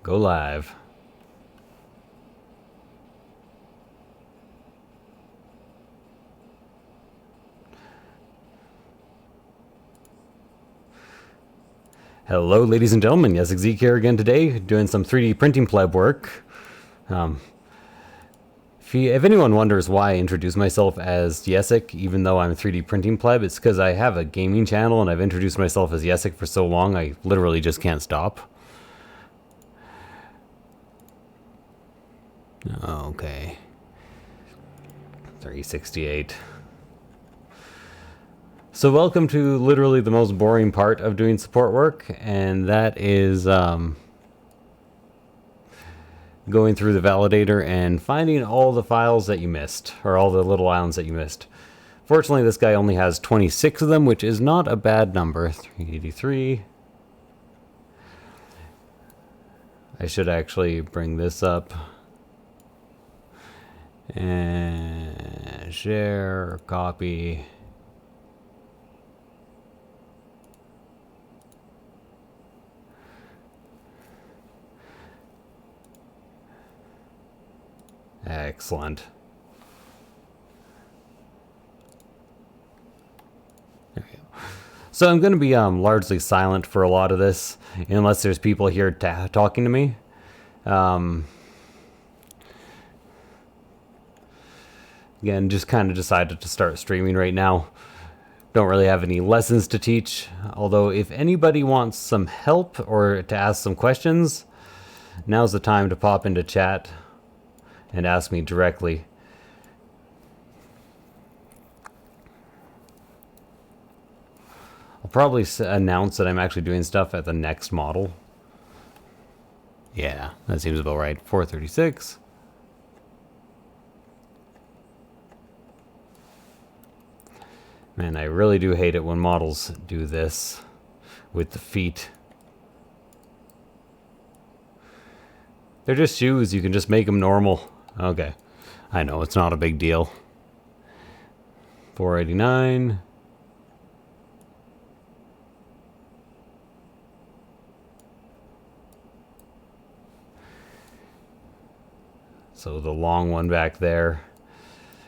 Go live. Hello, ladies and gentlemen. Yes, Zeke here again today, doing some 3D printing pleb work. If anyone wonders why I introduce myself as Yesik, even though I'm a 3D printing pleb, it's because I have a gaming channel and I've introduced myself as Yesik for so long, I literally just can't stop. Okay. 368. So welcome to literally the most boring part of doing support work, and that is going through the validator and finding all the files that you missed, or all the little islands that you missed. Fortunately, this guy only has 26 of them, which is not a bad number. 383. I should actually bring this up. And share, copy. Excellent. There we go. So I'm going to be largely silent for a lot of this, unless there's people here talking to me. Again, just kind of decided to start streaming right now. Don't really have any lessons to teach, although if anybody wants some help or to ask some questions, now's the time to pop into chat and ask me directly. I'll probably announce that I'm actually doing stuff at the next model. Yeah, that seems about right. 436. Man, I really do hate it when models do this with the feet. They're just shoes. You can just make them normal. Okay. I know, it's not a big deal. 489. So the long one back there.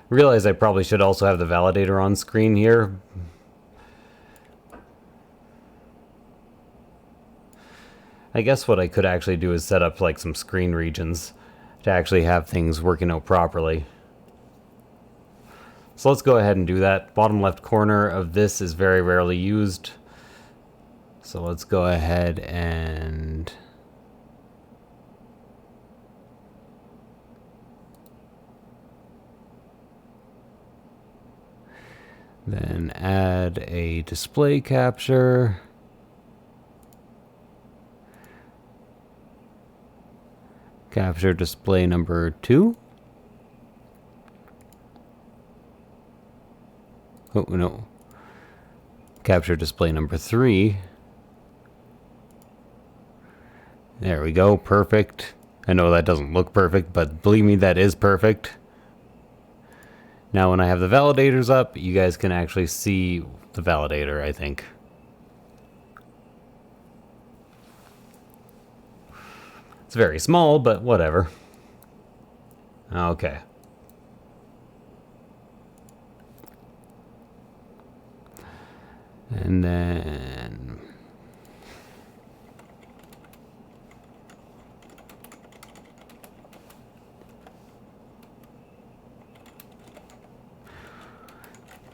Realize I probably should also have the validator on screen here. I guess what I could actually do is set up like some screen regions to actually have things working out properly. So let's go ahead and do that. Bottom left corner of this is very rarely used. So let's go ahead and then add a display capture. Capture display number 2. Oh, no. Capture display number 3. There we go. Perfect. I know that doesn't look perfect, but believe me, that is perfect. Now when I have the validators up, you guys can actually see the validator, I think. It's very small, but whatever. Okay. And then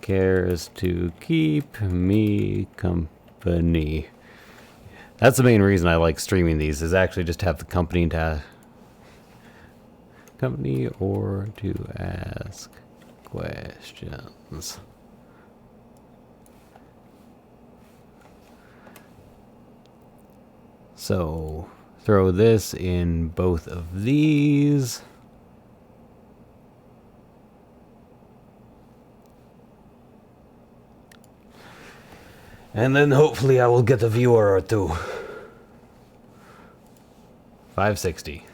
cares to keep me company. That's the main reason I like streaming these, is actually just to have the company or to ask questions. So throw this in both of these. And then hopefully I will get a viewer or two. 560.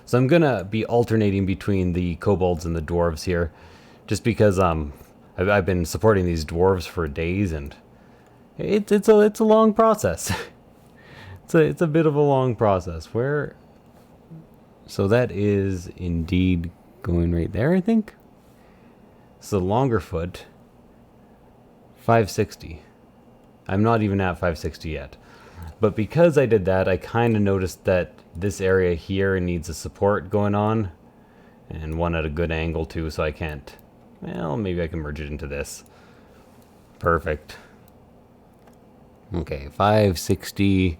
So I'm gonna be alternating between the Kobolds and the Dwarves here, just because I've been supporting these Dwarves for days, and it's a long process. It's a bit of a long process. Where? So that is indeed going right there, I think. So longer foot, 560. I'm not even at 560 yet. But because I did that, I kind of noticed that this area here needs a support going on. And one at a good angle too, so I can't... Well, maybe I can merge it into this. Perfect. Okay, 560...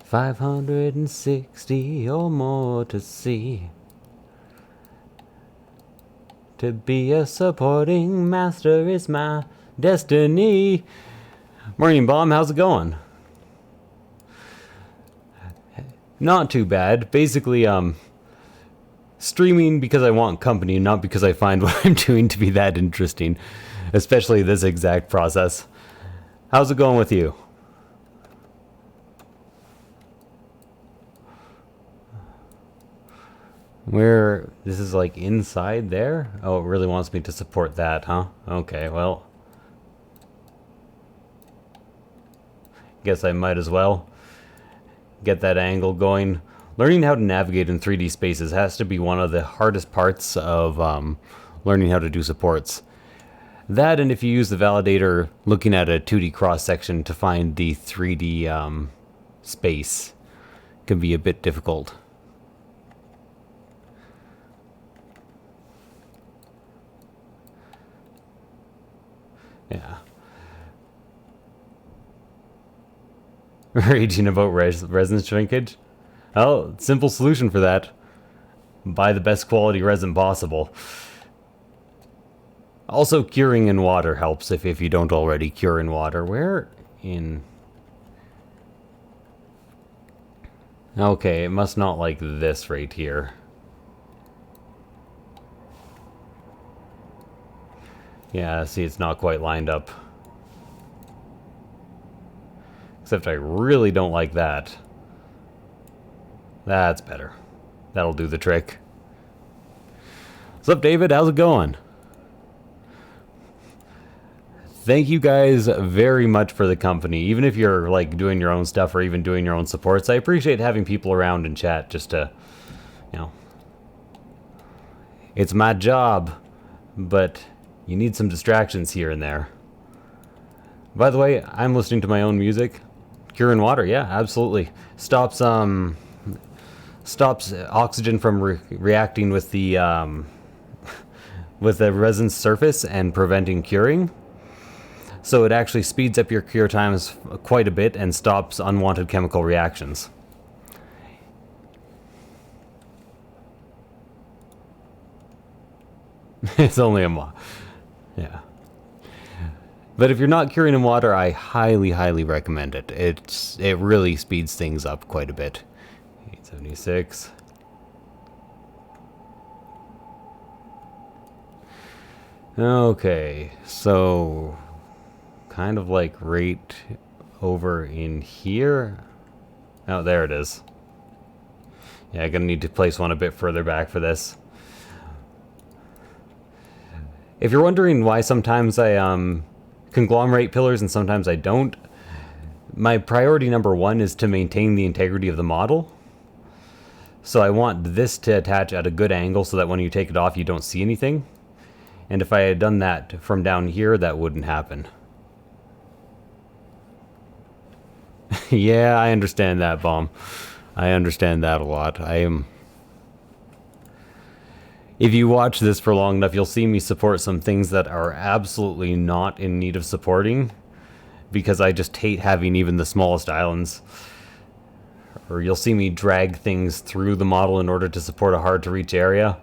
560 or more to see. To be a supporting master is my destiny. Morning, Bomb. How's it going? Not too bad. Basically, streaming because I want company, not because I find what I'm doing to be that interesting. Especially this exact process. How's it going with you? Where, this is like inside there? Oh, it really wants me to support that, huh? Okay, well. Guess I might as well get that angle going. Learning how to navigate in 3D spaces has to be one of the hardest parts of learning how to do supports. That, and if you use the validator looking at a 2D cross-section to find the 3D space, can be a bit difficult. Yeah. Raging about resin shrinkage? Oh, simple solution for that. Buy the best quality resin possible. Also, curing in water helps if you don't already cure in water. Where in... Okay, it must not like this right here. Yeah, see, it's not quite lined up. Except I really don't like that. That's better. That'll do the trick. What's up, David? How's it going? Thank you guys very much for the company. Even if you're like doing your own stuff or even doing your own supports, I appreciate having people around in chat just to, you know, it's my job, but you need some distractions here and there. By the way, I'm listening to my own music. Cure in water, yeah, absolutely. Stops oxygen from reacting with the resin's surface and preventing curing. So it actually speeds up your cure times quite a bit and stops unwanted chemical reactions. It's only a yeah. But if you're not curing in water, I highly, highly recommend it. It really speeds things up quite a bit. 876. Okay, so kind of like right over in here. Oh, there it is. Yeah, I'm gonna need to place one a bit further back for this. If you're wondering why sometimes I conglomerate pillars and sometimes I don't, my priority number one is to maintain the integrity of the model. So I want this to attach at a good angle so that when you take it off you don't see anything. And if I had done that from down here, that wouldn't happen. Yeah, I understand that, Bomb. I understand that a lot. If you watch this for long enough, you'll see me support some things that are absolutely not in need of supporting, because I just hate having even the smallest islands. Or you'll see me drag things through the model in order to support a hard-to-reach area.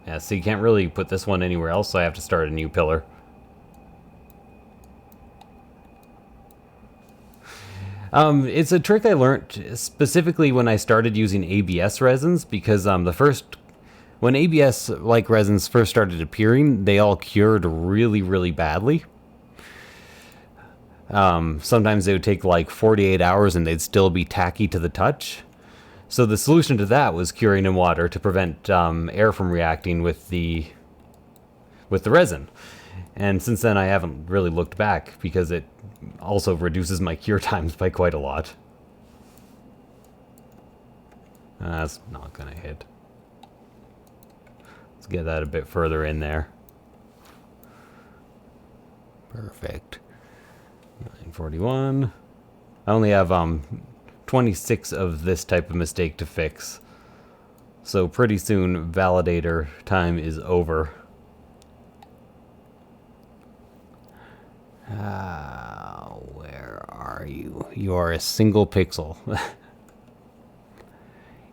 Yeah, so you can't really put this one anywhere else, so I have to start a new pillar. It's a trick I learned specifically when I started using ABS resins, because when ABS-like resins first started appearing, they all cured really, really badly. Sometimes they would take like 48 hours and they'd still be tacky to the touch. So the solution to that was curing in water to prevent air from reacting with the resin. And since then I haven't really looked back because it also reduces my cure times by quite a lot. That's not gonna hit. Let's get that a bit further in there. Perfect. 941. I only have 26 of this type of mistake to fix. So pretty soon validator time is over. Where are you? You are a single pixel.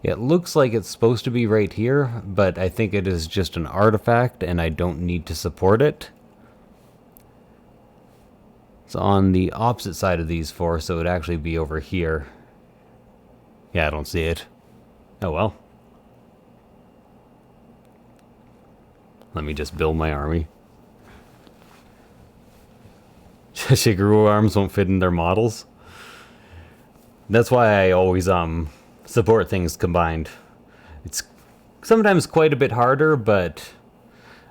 It looks like it's supposed to be right here, but I think it is just an artifact and I don't need to support it. It's on the opposite side of these four, so it would actually be over here. Yeah, I don't see it. Oh well. Let me just build my army. Shigeru arms won't fit in their models. That's why I always support things combined. It's sometimes quite a bit harder, but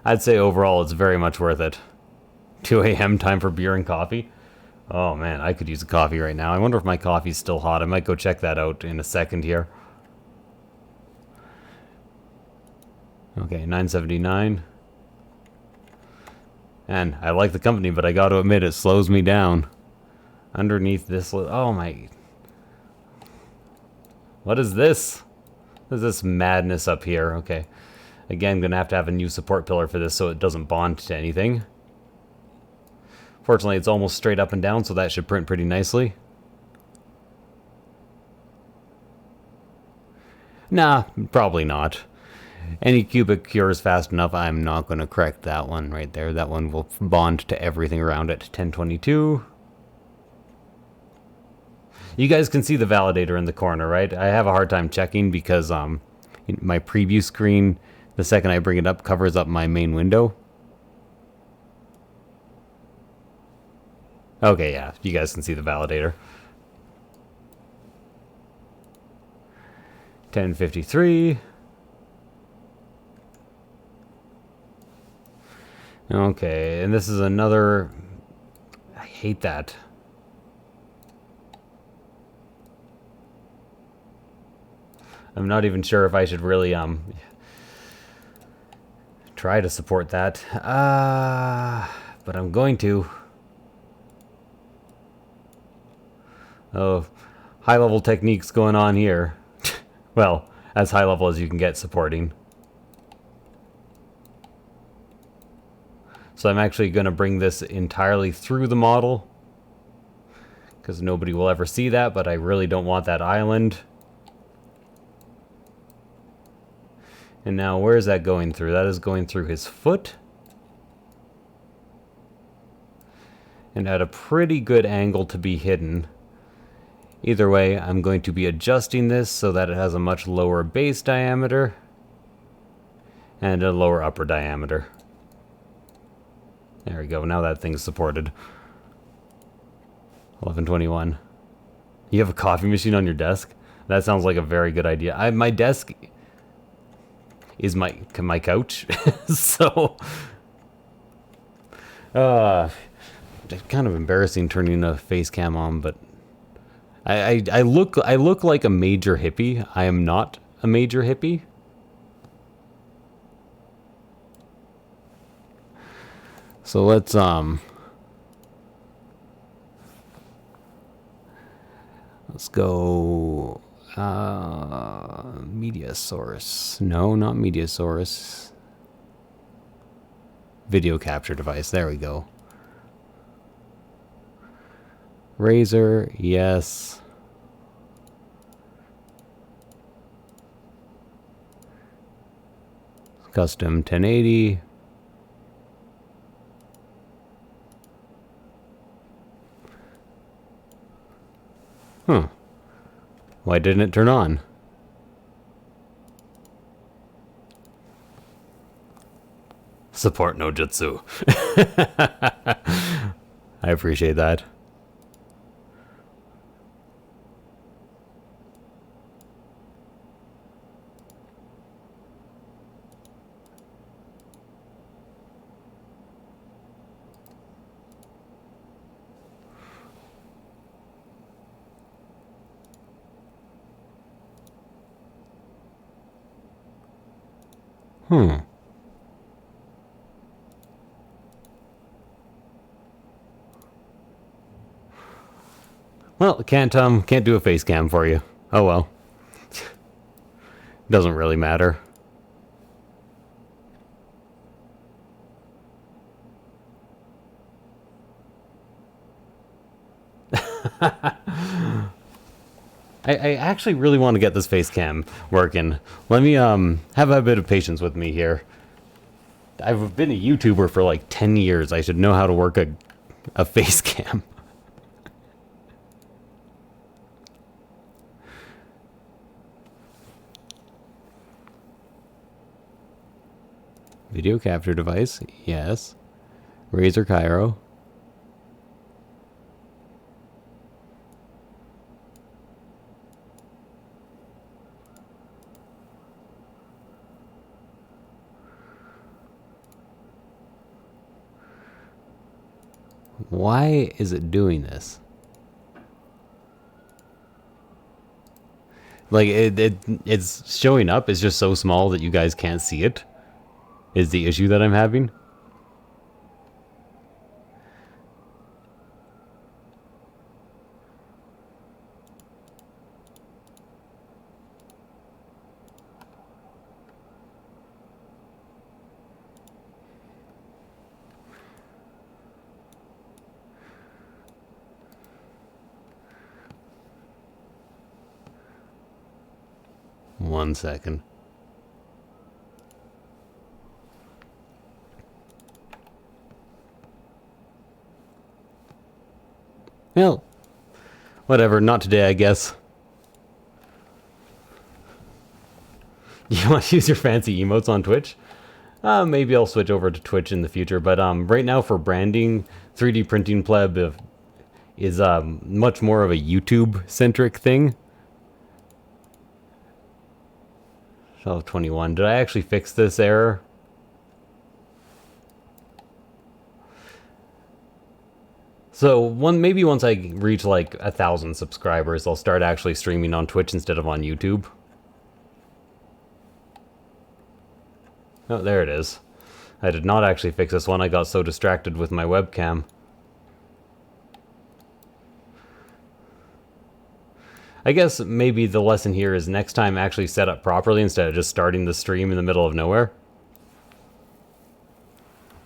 I'd say overall it's very much worth it. 2 a.m. time for beer and coffee. Oh man, I could use a coffee right now. I wonder if my coffee's still hot. I might go check that out in a second here. Okay, 979. And I like the company, but I got to admit it slows me down. Underneath this, oh my. What is this? What is this madness up here? Okay. Again, gonna have to have a new support pillar for this so it doesn't bond to anything. Fortunately, it's almost straight up and down, so that should print pretty nicely. Nah, probably not. Any cubic cures fast enough, I'm not going to correct that one right there. That one will bond to everything around it. 1022. You guys can see the validator in the corner, right? I have a hard time checking because my preview screen, the second I bring it up, covers up my main window. Okay, yeah, you guys can see the validator. 1053. Okay, and this is another... I hate that. I'm not even sure if I should really try to support that. But I'm going to. Oh, high level techniques going on here. Well, as high level as you can get supporting. So I'm actually going to bring this entirely through the model, because nobody will ever see that, but I really don't want that island. And now where is that going through? That is going through his foot. And at a pretty good angle to be hidden. Either way, I'm going to be adjusting this so that it has a much lower base diameter and a lower upper diameter. There we go, now that thing's supported. 1121. You have a coffee machine on your desk? That sounds like a very good idea. My desk is my couch, so... it's kind of embarrassing turning a face cam on, but... I look like a major hippie. I am not a major hippie. So let's go media source. No, not media source. Video capture device. There we go. Razor, yes. Custom 1080. Huh. Why didn't it turn on? Support no jutsu. I appreciate that. Hmm. Well, can't do a face cam for you. Oh well. Doesn't really matter. I actually really want to get this face cam working. Let me have a bit of patience with me here. I've been a YouTuber for like 10 years. I should know how to work a face cam. Video capture device, yes. Razer Cairo. Why is it doing this? Like, it's showing up. It's just so small that you guys can't see it. Is the issue that I'm having. 1 second. Well, whatever. Not today, I guess. You want to use your fancy emotes on Twitch? Maybe I'll switch over to Twitch in the future. But right now for branding, 3D printing pleb is much more of a YouTube-centric thing. 1221. Did I actually fix this error? So maybe once I reach like 1,000 subscribers, I'll start actually streaming on Twitch instead of on YouTube. Oh, there it is. I did not actually fix this one. I got so distracted with my webcam. I guess maybe the lesson here is next time actually set up properly instead of just starting the stream in the middle of nowhere.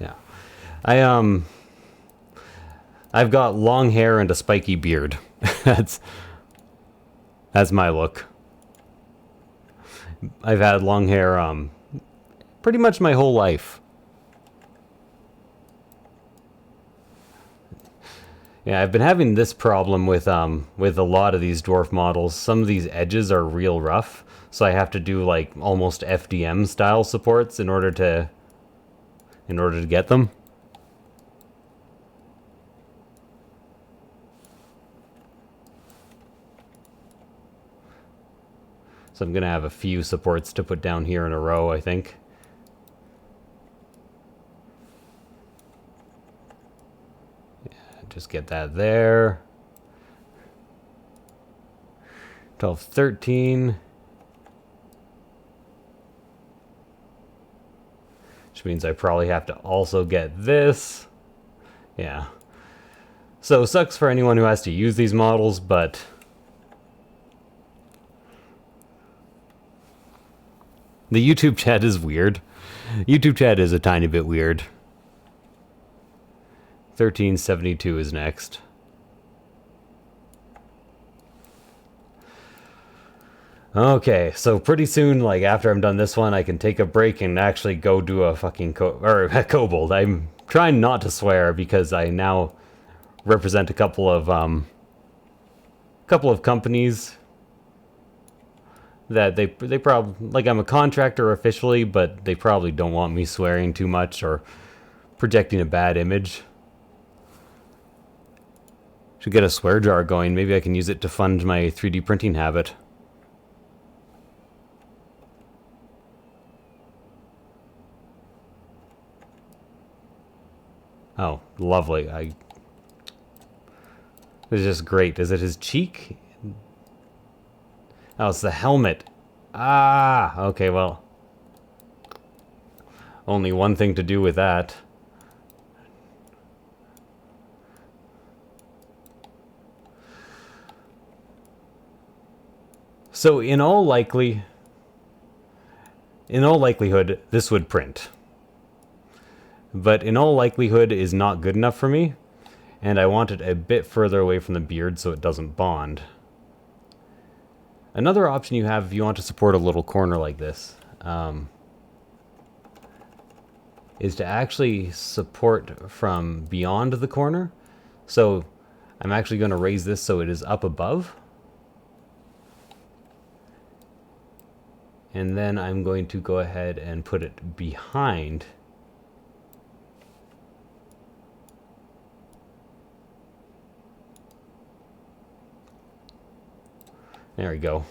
Yeah. I've got long hair and a spiky beard. That's my look. I've had long hair pretty much my whole life. Yeah, I've been having this problem with a lot of these dwarf models. Some of these edges are real rough, so I have to do like almost FDM style supports in order to get them. So I'm gonna have a few supports to put down here in a row, I think. Just get that there. 12, 13. Which means I probably have to also get this. Yeah. So sucks for anyone who has to use these models, but the YouTube chat is weird. YouTube chat is a tiny bit weird. 1372 is next. Okay, so pretty soon, like after I'm done this one, I can take a break and actually go do a fucking a kobold. I'm trying not to swear because I now represent a couple of companies that they probably, like, I'm a contractor officially, but they probably don't want me swearing too much or projecting a bad image. Should get a swear jar going. Maybe I can use it to fund my 3D printing habit. Oh, lovely. It's just great. Is it his cheek? Oh, it's the helmet. Ah, okay, well. only one thing to do with that. So in all likelihood, this would print. But in all likelihood is not good enough for me, and I want it a bit further away from the beard so it doesn't bond. Another option you have if you want to support a little corner like this is to actually support from beyond the corner. So I'm actually going to raise this so it is up above. And then I'm going to go ahead and put it behind. There we go.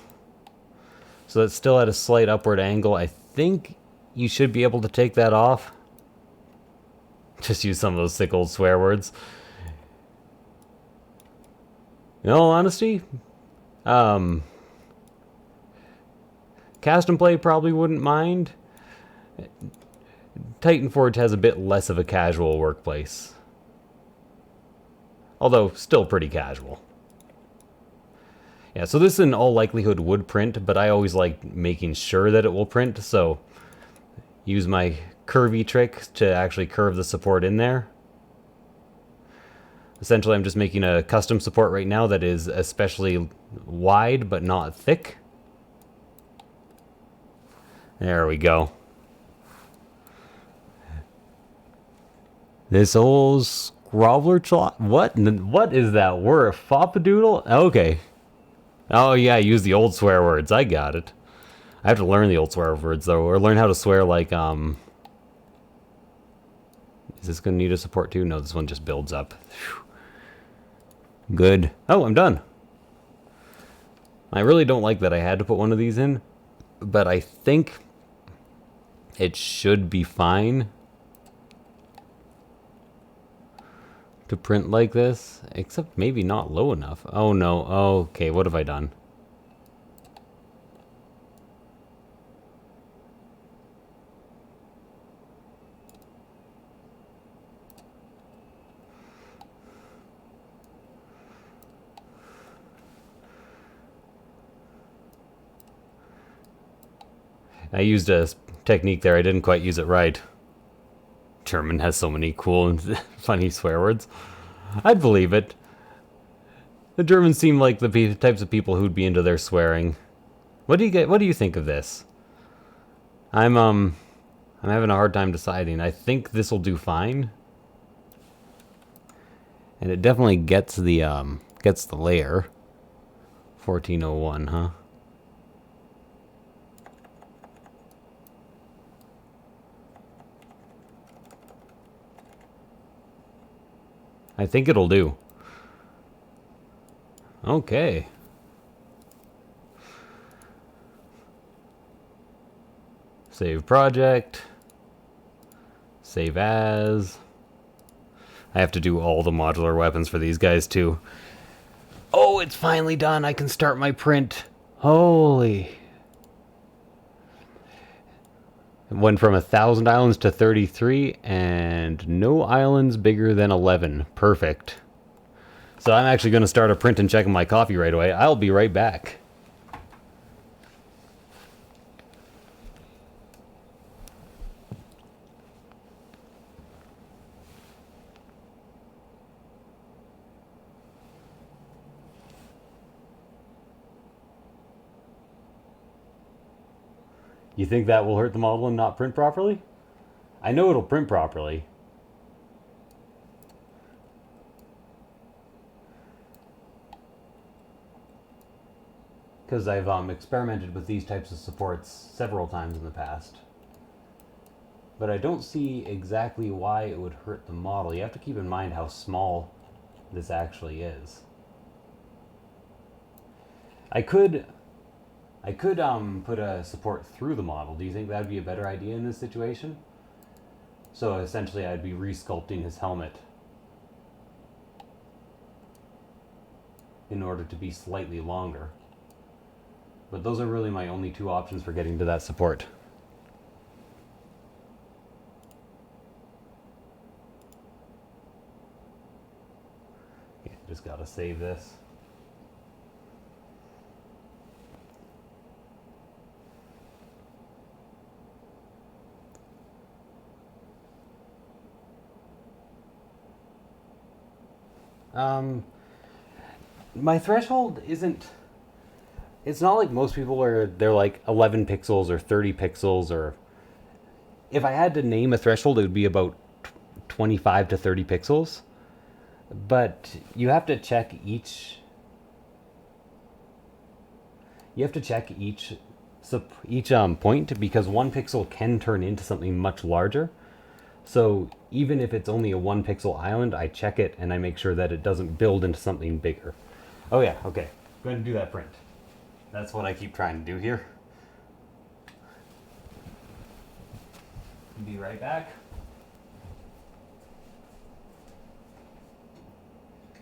So it's still at a slight upward angle. I think you should be able to take that off. Just use some of those sick old swear words. In all honesty, Cast and Play probably wouldn't mind. Titanforge has a bit less of a casual workplace. Although, still pretty casual. Yeah, so this in all likelihood would print, but I always like making sure that it will print, so use my curvy trick to actually curve the support in there. Essentially, I'm just making a custom support right now that is especially wide but not thick. There we go. This old Groveler chalk. What is that word? Foppadoodle? Okay. Oh yeah, use the old swear words. I got it. I have to learn the old swear words though, or learn how to swear like Is this gonna need a support too? No, this one just builds up. Whew. Good. Oh, I'm done. I really don't like that I had to put one of these in, but I think it should be fine to print like this, except maybe not low enough. Oh no, okay, what have I done? I used a technique there, I didn't quite use it right. German has so many cool and funny swear words. I'd believe it. The Germans seem like the types of people who'd be into their swearing. What do you think of this? I'm having a hard time deciding. I think this will do fine. And it definitely gets the layer. 1401, huh? I think it'll do. Okay. Save project. Save as. I have to do all the modular weapons for these guys too. Oh, it's finally done. I can start my print. Holy. It went from 1,000 islands to 33, and no islands bigger than 11. Perfect. So I'm actually going to start a print and checking my coffee right away. I'll be right back. You think that will hurt the model and not print properly? I know it'll print properly. Because I've experimented with these types of supports several times in the past. But I don't see exactly why it would hurt the model. You have to keep in mind how small this actually is. I could put a support through the model. Do you think that would be a better idea in this situation? So essentially I'd be resculpting his helmet in order to be slightly longer. But those are really my only two options for getting to that support. Just gotta save this. My threshold isn't... It's not like most people are, they're like 11 pixels or 30 pixels, or... If I had to name a threshold, it would be about 25 to 30 pixels. But you have to check each... You have to check each point, because 1 pixel can turn into something much larger. So even if it's only a 1 pixel island, I check it and I make sure that it doesn't build into something bigger. Oh yeah, okay. Go ahead and do that print. That's what I keep trying to do here. Be right back.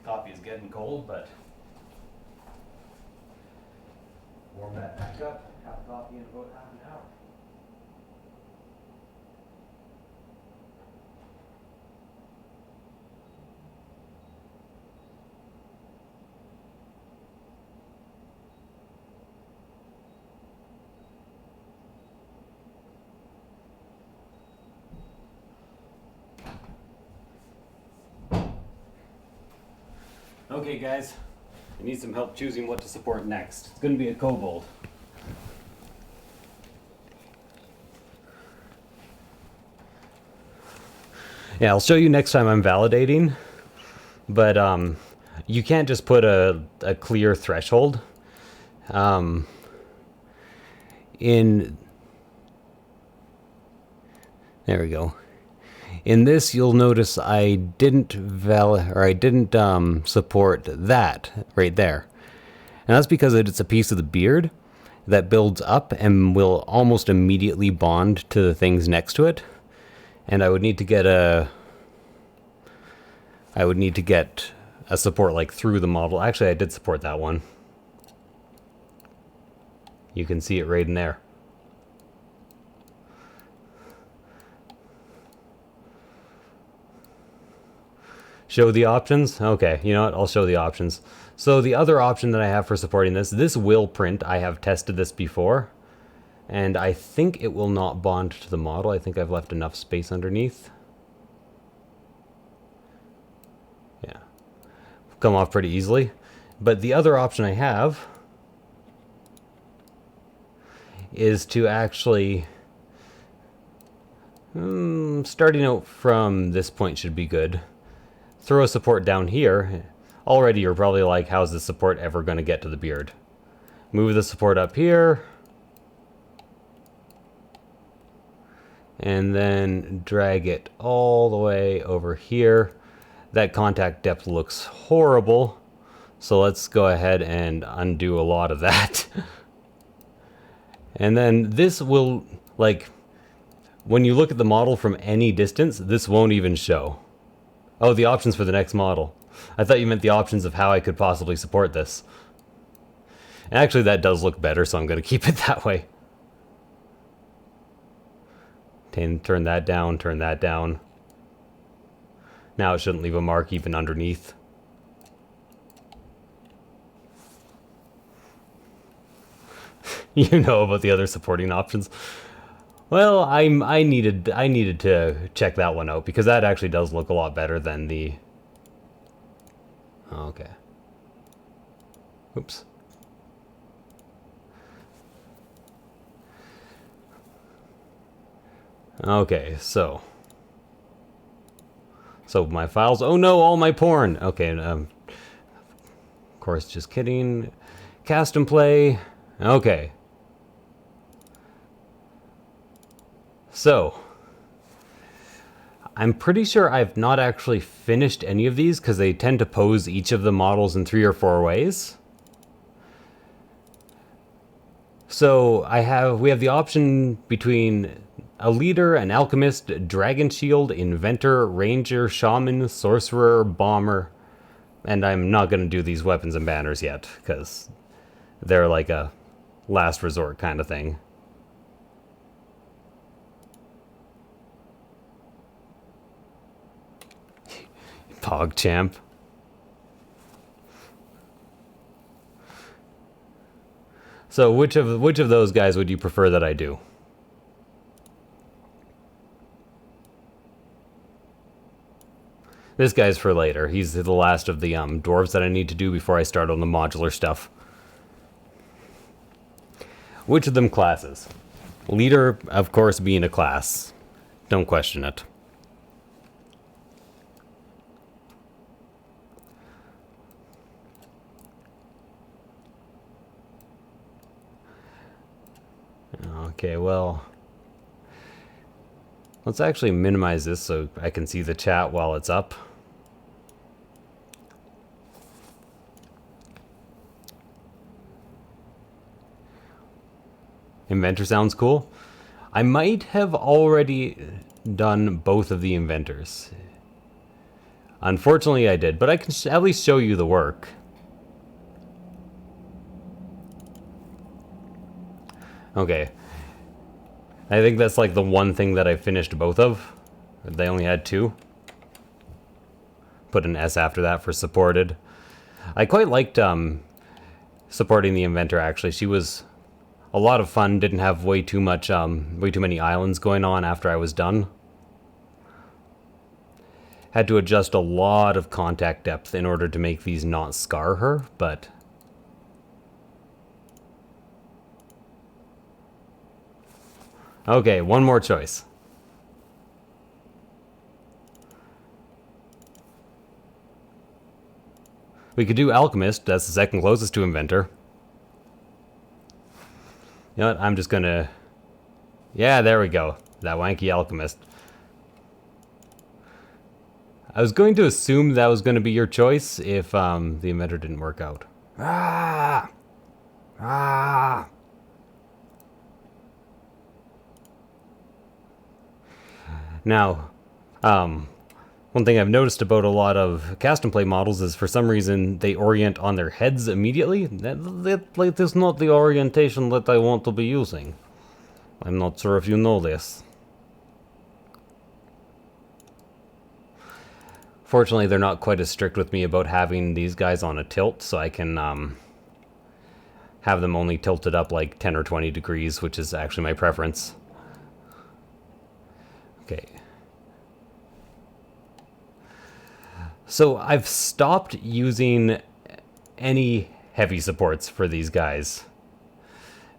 Coffee is getting cold, but warm that back up. Have coffee in about half an hour. Okay guys, I need some help choosing what to support next. It's going to be a kobold. Yeah, I'll show you next time I'm validating, but you can't just put a clear threshold. There we go. In this, you'll notice I didn't support that right there. And that's because it's a piece of the beard that builds up and will almost immediately bond to the things next to it. And I would need to get a support like through the model. Actually, I did support that one. You can see it right in there. Show the options? Okay, you know what? I'll show the options. So the other option that I have for supporting this will print. I have tested this before, and I think it will not bond to the model. I think I've left enough space underneath. Yeah, come off pretty easily. But the other option I have is to actually... starting out from this point should be good. Throw a support down here. Already you're probably like, how's this support ever going to get to the beard? Move the support up here. And then drag it all the way over here. That contact depth looks horrible. So let's go ahead and undo a lot of that. And then this will, like, when you look at the model from any distance, this won't even show. Oh, the options for the next model. I thought you meant the options of how I could possibly support this. And actually, that does look better, so I'm going to keep it that way. Turn that down, turn that down. Now it shouldn't leave a mark even underneath. You know about the other supporting options. Well, I needed to check that one out, because that actually does look a lot better than the... Okay. Oops. Okay, so my files... Oh no, all my porn! Okay, of course, just kidding. Cast and play. Okay. So, I'm pretty sure I've not actually finished any of these, because they tend to pose each of the models in 3 or 4 ways. So we have the option between a leader, an alchemist, dragon shield, inventor, ranger, shaman, sorcerer, bomber, and I'm not going to do these weapons and banners yet, because they're like a last resort kind of thing. PogChamp. So which of those guys would you prefer that I do? This guy's for later. He's the last of the dwarves that I need to do before I start on the modular stuff. Which of them classes? Leader, of course, being a class. Don't question it. Okay, well, let's actually minimize this so I can see the chat while it's up. Inventor sounds cool. I might have already done both of the inventors. Unfortunately, I did, but I can at least show you the work. Okay. I think that's like the one thing that I finished both of. They only had 2. Put an S after that for supported. I quite liked supporting the inventor, actually. She was a lot of fun, didn't have way too many islands going on after I was done. Had to adjust a lot of contact depth in order to make these not scar her, but... Okay, one more choice. We could do Alchemist, that's the second closest to Inventor. You know what, I'm just gonna... Yeah, there we go. That wanky Alchemist. I was going to assume that was going to be your choice if the Inventor didn't work out. Ah! Ah! Now, one thing I've noticed about a lot of cast and play models is for some reason they orient on their heads immediately. That is not the orientation that I want to be using. I'm not sure if you know this. Fortunately, they're not quite as strict with me about having these guys on a tilt, so I can have them only tilted up like 10 or 20 degrees, which is actually my preference. Okay. So I've stopped using any heavy supports for these guys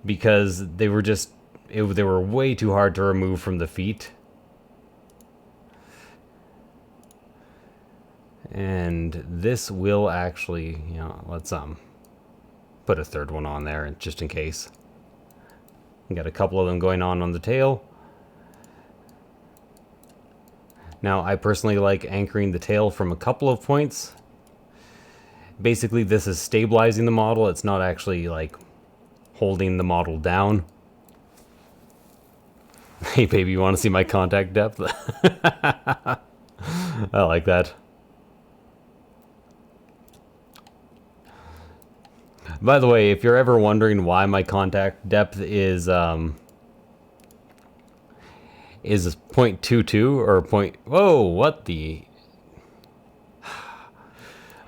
because they were just they were way too hard to remove from the feet. And this will actually, you know, let's put a third one on there just in case. Got a couple of them going on the tail. Now, I personally like anchoring the tail from a couple of points. Basically, this is stabilizing the model. It's not actually, like, holding the model down. Hey, baby, you want to see my contact depth? I like that. By the way, if you're ever wondering why my contact depth is 0.22 or whoa, what the...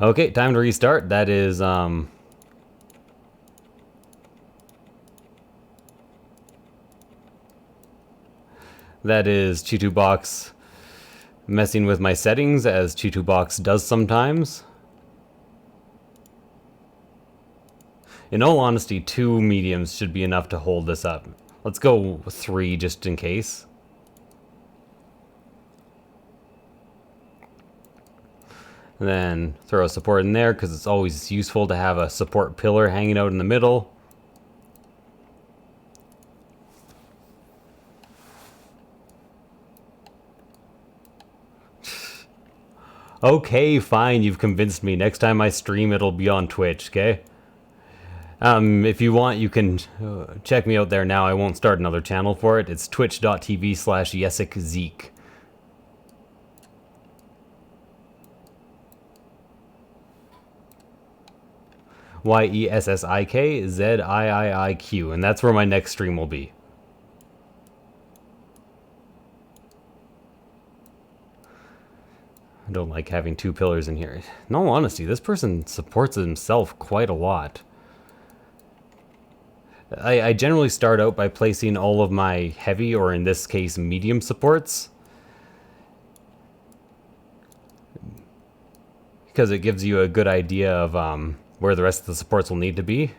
Okay, time to restart. That is Chitubox messing with my settings, as Chitubox does sometimes. In all honesty, 2 mediums should be enough to hold this up. Let's go 3 just in case. And then throw a support in there because it's always useful to have a support pillar hanging out in the middle. Okay, fine, you've convinced me. Next time I stream, it'll be on Twitch, okay? If you want, you can check me out there now. I won't start another channel for it. It's twitch.tv/YessikZeek. YESSIKZIIIQ, and that's where my next stream will be. I don't like having 2 pillars in here. In all honesty, this person supports himself quite a lot. I generally start out by placing all of my heavy, or in this case, medium supports, because it gives you a good idea of where the rest of the supports will need to be.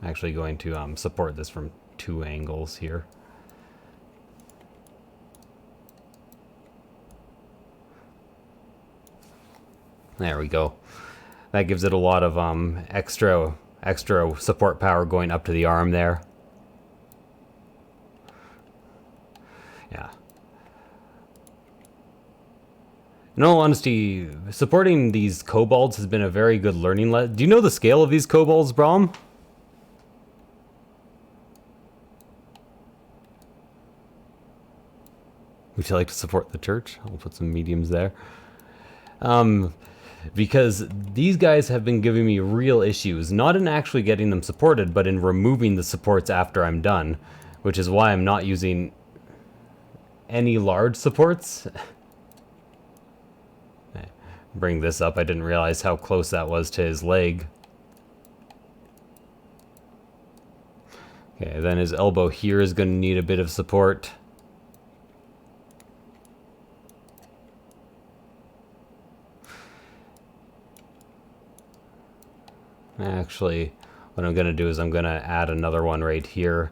I'm actually going to support this from 2 angles here. There we go. That gives it a lot of extra support power going up to the arm there. Yeah. In all honesty, supporting these kobolds has been a very good learning lesson. Do you know the scale of these kobolds, Brahm? Would you like to support the church? I'll put some mediums there. Because these guys have been giving me real issues, not in actually getting them supported, but in removing the supports after I'm done, which is why I'm not using any large supports. Bring this up, I didn't realize how close that was to his leg. Okay, then his elbow here is going to need a bit of support. Actually, what I'm going to do is I'm going to add another one right here.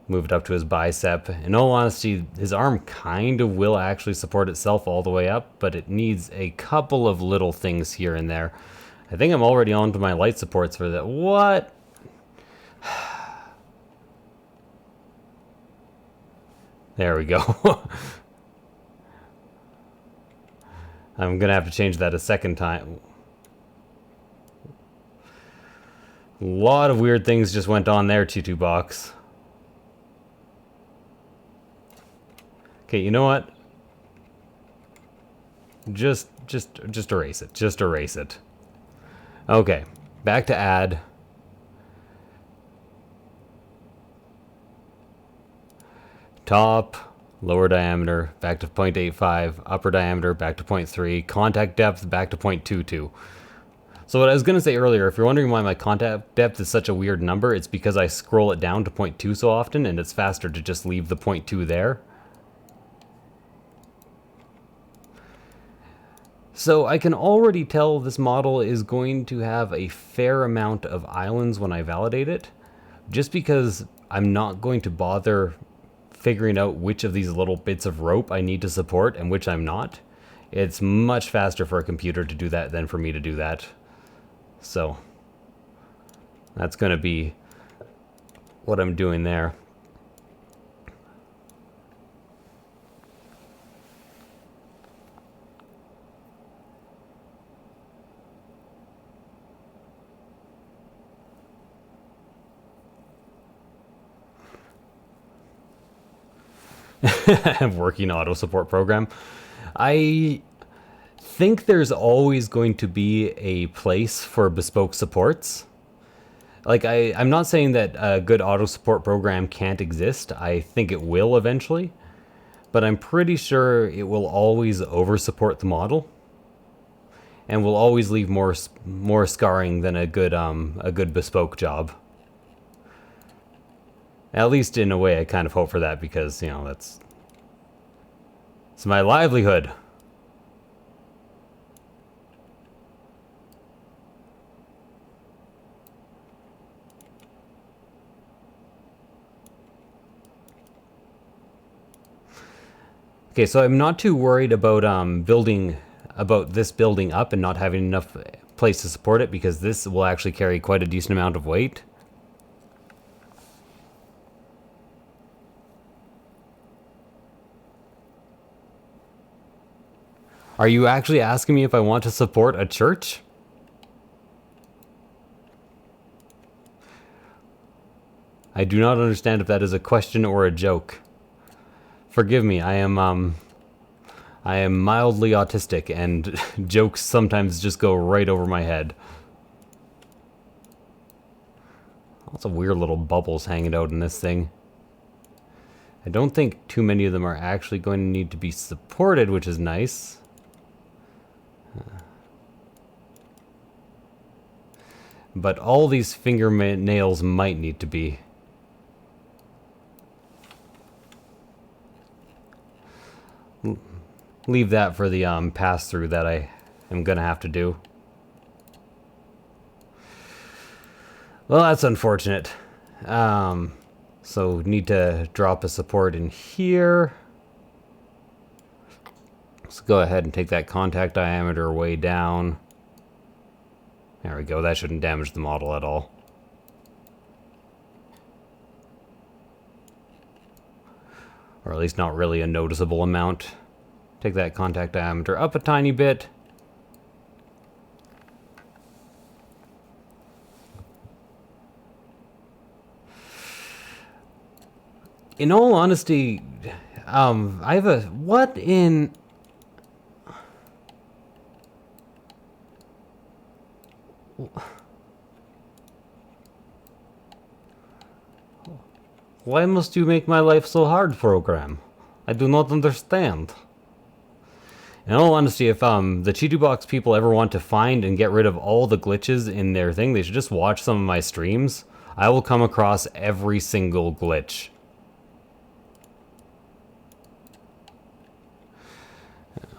Move it up to his bicep. In all honesty, his arm kind of will actually support itself all the way up, but it needs a couple of little things here and there. I think I'm already on to my light supports for that. What? There we go. I'm going to have to change that a second time. A lot of weird things just went on there, Tutu Box. Okay, you know what? Just erase it. Just erase it. Okay, back to add. Top, lower diameter, back to 0.85, upper diameter, back to 0.3, contact depth, back to 0.22. So what I was going to say earlier, if you're wondering why my contact depth is such a weird number, it's because I scroll it down to 0.2 so often, and it's faster to just leave the 0.2 there. So I can already tell this model is going to have a fair amount of islands when I validate it, just because I'm not going to bother figuring out which of these little bits of rope I need to support and which I'm not. It's much faster for a computer to do that than for me to do that. So that's going to be what I'm doing there. Working auto support program. I think there's always going to be a place for bespoke supports. Like, I'm not saying that a good auto support program can't exist. I think it will eventually, but I'm pretty sure it will always over support the model and will always leave more scarring than a good bespoke job. At least in a way, I kind of hope for that, because, you know, it's my livelihood. Okay, so I'm not too worried about this building up and not having enough place to support it, because this will actually carry quite a decent amount of weight. Are you actually asking me if I want to support a church? I do not understand if that is a question or a joke. Forgive me, I am mildly autistic, and jokes sometimes just go right over my head. Lots of weird little bubbles hanging out in this thing. I don't think too many of them are actually going to need to be supported, which is nice. But all these fingernails might need to be. leave that for the pass-through that I am going to have to do. Well, that's unfortunate. So need to drop a support in here. Let's go ahead and take that contact diameter way down. There we go. That shouldn't damage the model at all. Or at least not really a noticeable amount. Take that contact diameter up a tiny bit. In all honesty, I have a... What in... Why must you make my life so hard, program? I do not understand. In all honesty, if the Cheaty Box people ever want to find and get rid of all the glitches in their thing, they should just watch some of my streams. I will come across every single glitch.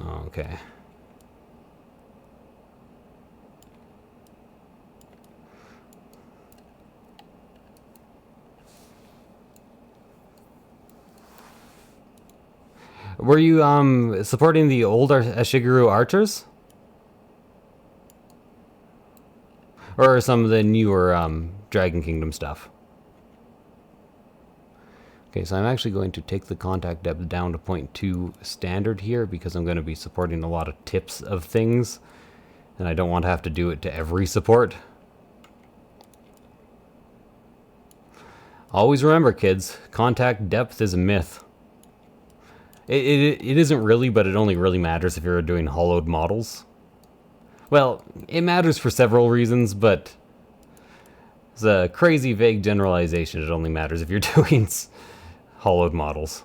Okay. Were you supporting the old Ashigaru archers? Or some of the newer Dragon Kingdom stuff? Okay, so I'm actually going to take the contact depth down to 0.2 standard here because I'm going to be supporting a lot of tips of things, and I don't want to have to do it to every support. Always remember, kids, contact depth is a myth. It isn't really, but it only really matters if you're doing hollowed models. Well, it matters for several reasons, but it's a crazy vague generalization. It only matters if you're doing hollowed models.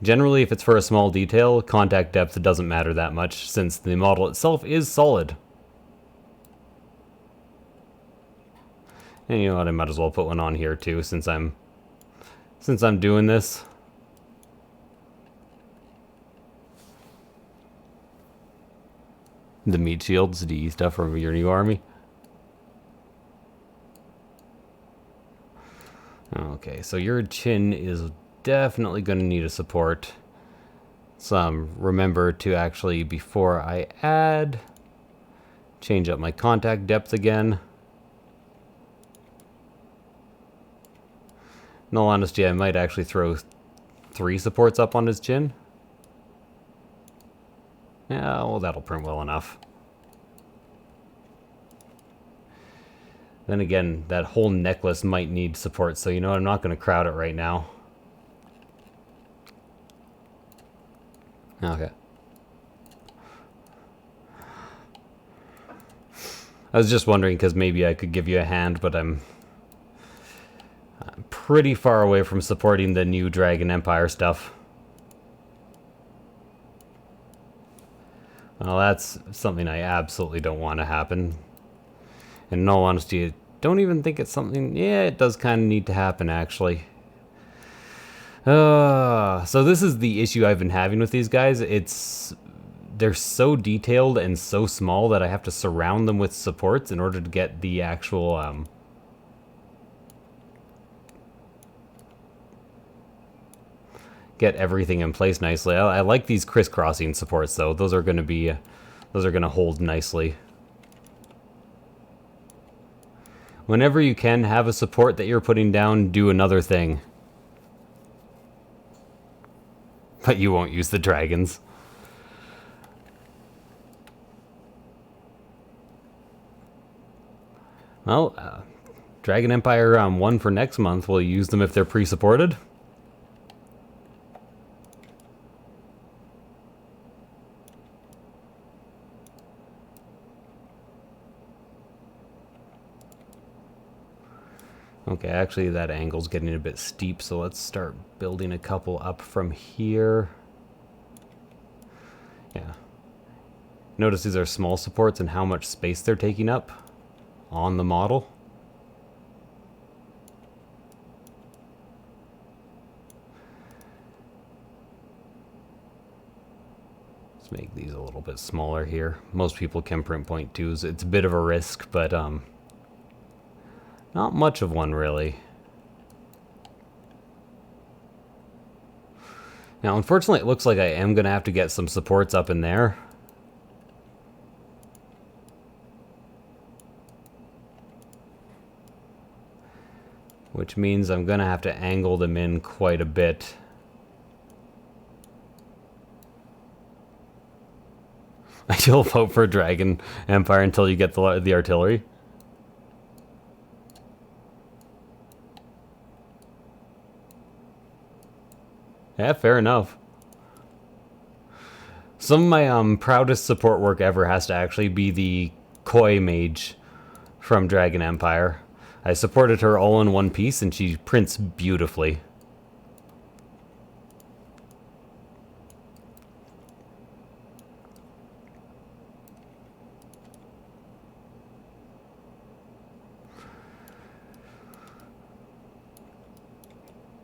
Generally, if it's for a small detail, contact depth doesn't matter that much since the model itself is solid. And you know what, I might as well put one on here too since I'm doing this. The meat shields, DE stuff from your new army. Okay, so your chin is definitely going to need a support. So remember to actually, before I add, change up my contact depth again. In all honesty, I might actually throw 3 supports up on his chin. Yeah, well, that'll print well enough. Then again, that whole necklace might need support, so you know what, I'm not going to crowd it right now. Okay. I was just wondering because maybe I could give you a hand, but I'm pretty far away from supporting the new Dragon Empire stuff. Well, that's something I absolutely don't want to happen. And in all honesty, I don't even think it's something... Yeah, it does kind of need to happen, actually. So this is the issue I've been having with these guys. They're so detailed and so small that I have to surround them with supports in order to get the actual... get everything in place nicely. I like these crisscrossing supports though. Those are going to hold nicely. Whenever you can have a support that you're putting down, do another thing. But you won't use the dragons. Well, Dragon Empire 1 for next month. We'll use them if they're pre-supported. Okay, actually that angle's getting a bit steep, so let's start building a couple up from here. Yeah. Notice these are small supports and how much space they're taking up on the model. Let's make these a little bit smaller here. Most people can print 0.2s. It's a bit of a risk, but not much of one really. Now, unfortunately, it looks like I am going to have to get some supports up in there. Which means I'm going to have to angle them in quite a bit. You'll vote for Dragon Empire until you get the artillery. Yeah, fair enough. Some of my proudest support work ever has to actually be the Koi Mage from Dragon Empire. I supported her all in one piece, and she prints beautifully.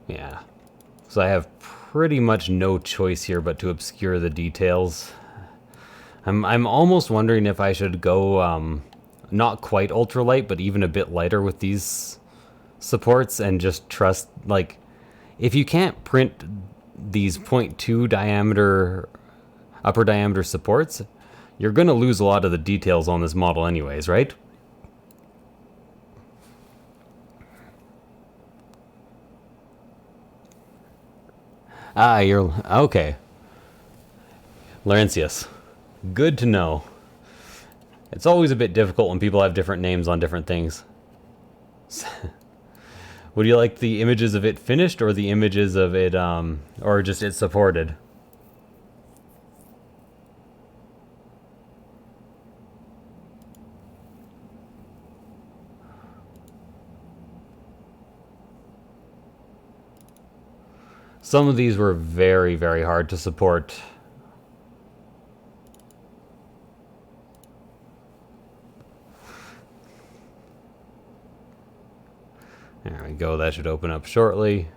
Yeah. So I have pretty much no choice here but to obscure the details. I'm almost wondering if I should go not quite ultralight, but even a bit lighter with these supports and just trust, like, if you can't print these 0.2 diameter, upper diameter supports, you're going to lose a lot of the details on this model anyways, right? Ah, you're... okay. Laurentius. Good to know. It's always a bit difficult when people have different names on different things. Would you like the images of it finished or the images of it, or just it supported? Some of these were very, very hard to support. There we go, that should open up shortly.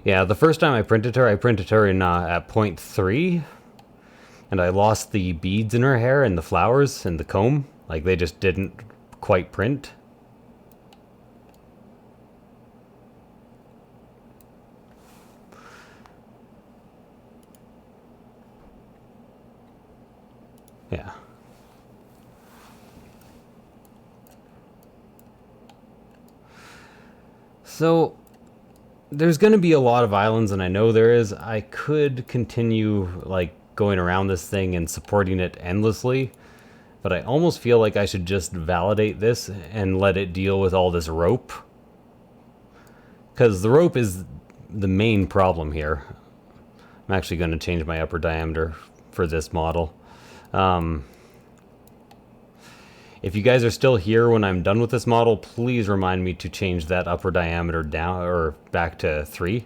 Yeah, the first time I printed her in at 0.3. And I lost the beads in her hair and the flowers and the comb. Like, they just didn't quite print. Yeah. So, there's going to be a lot of islands, and I know there is. I could continue, like, going around this thing and supporting it endlessly, but I almost feel like I should just validate this and let it deal with all this rope. Because the rope is the main problem here. I'm actually going to change my upper diameter for this model. If you guys are still here when I'm done with this model, please remind me to change that upper diameter down or back to 3.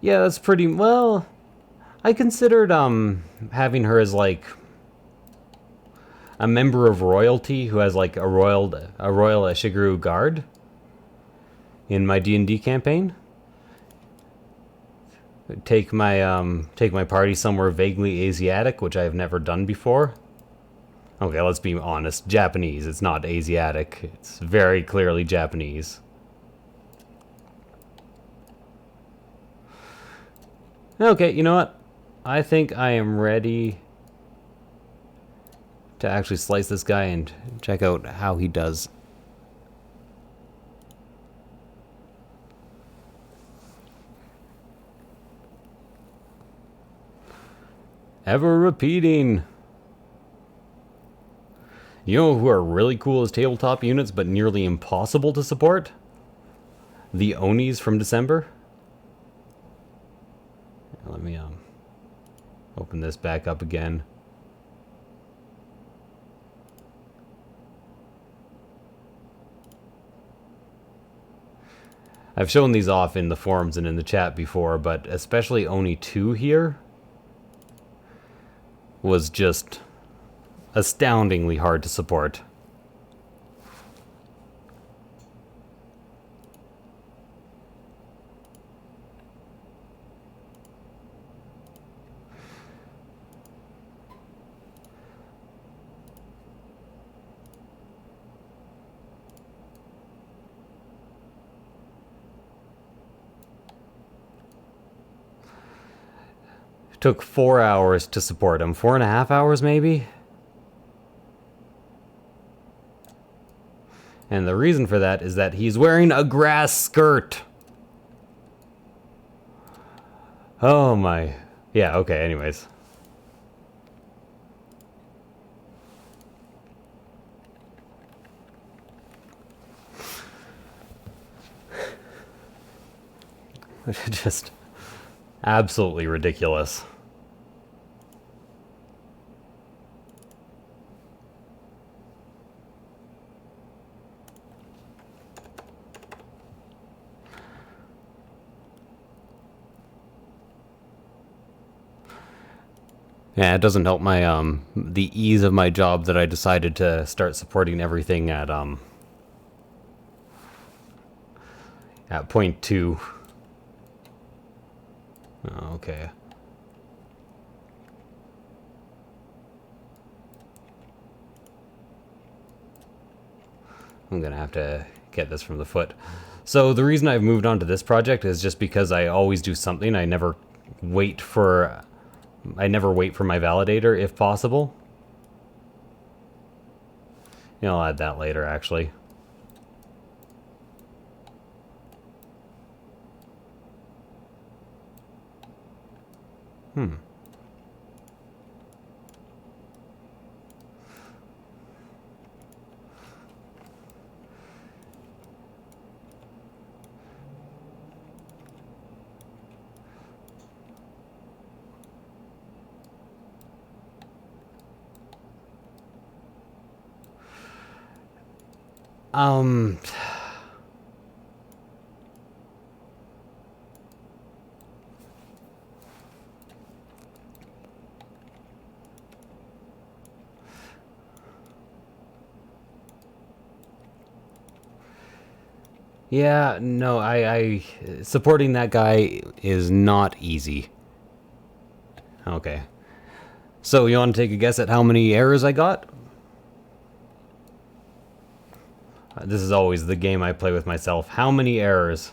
Yeah, that's pretty well. I considered having her as like a member of royalty who has like a royal Shigeru guard in my D&D campaign. Take my party somewhere vaguely Asiatic, which I've never done before. Okay, let's be honest. Japanese. It's not Asiatic. It's very clearly Japanese. Okay, you know what? I think I am ready to actually slice this guy and check out how he does. Ever repeating. You know who are really cool as tabletop units but nearly impossible to support? The Onis from December. Let me open this back up again. I've shown these off in the forums and in the chat before, but especially Oni 2 here was just astoundingly hard to support. Took 4 hours to support him. 4.5 hours, maybe? And the reason for that is that he's wearing a grass skirt. Oh my. Yeah, okay, anyways. Just absolutely ridiculous. Yeah, it doesn't help my the ease of my job that I decided to start supporting everything at point 2. Oh, okay. I'm gonna have to get this from the foot. So the reason I've moved on to this project is just because I always do something. I never wait for my validator if possible. Yeah, I'll add that later actually. Yeah, no, I supporting that guy is not easy. Okay. So you want to take a guess at how many errors I got? This is always the game I play with myself. How many errors?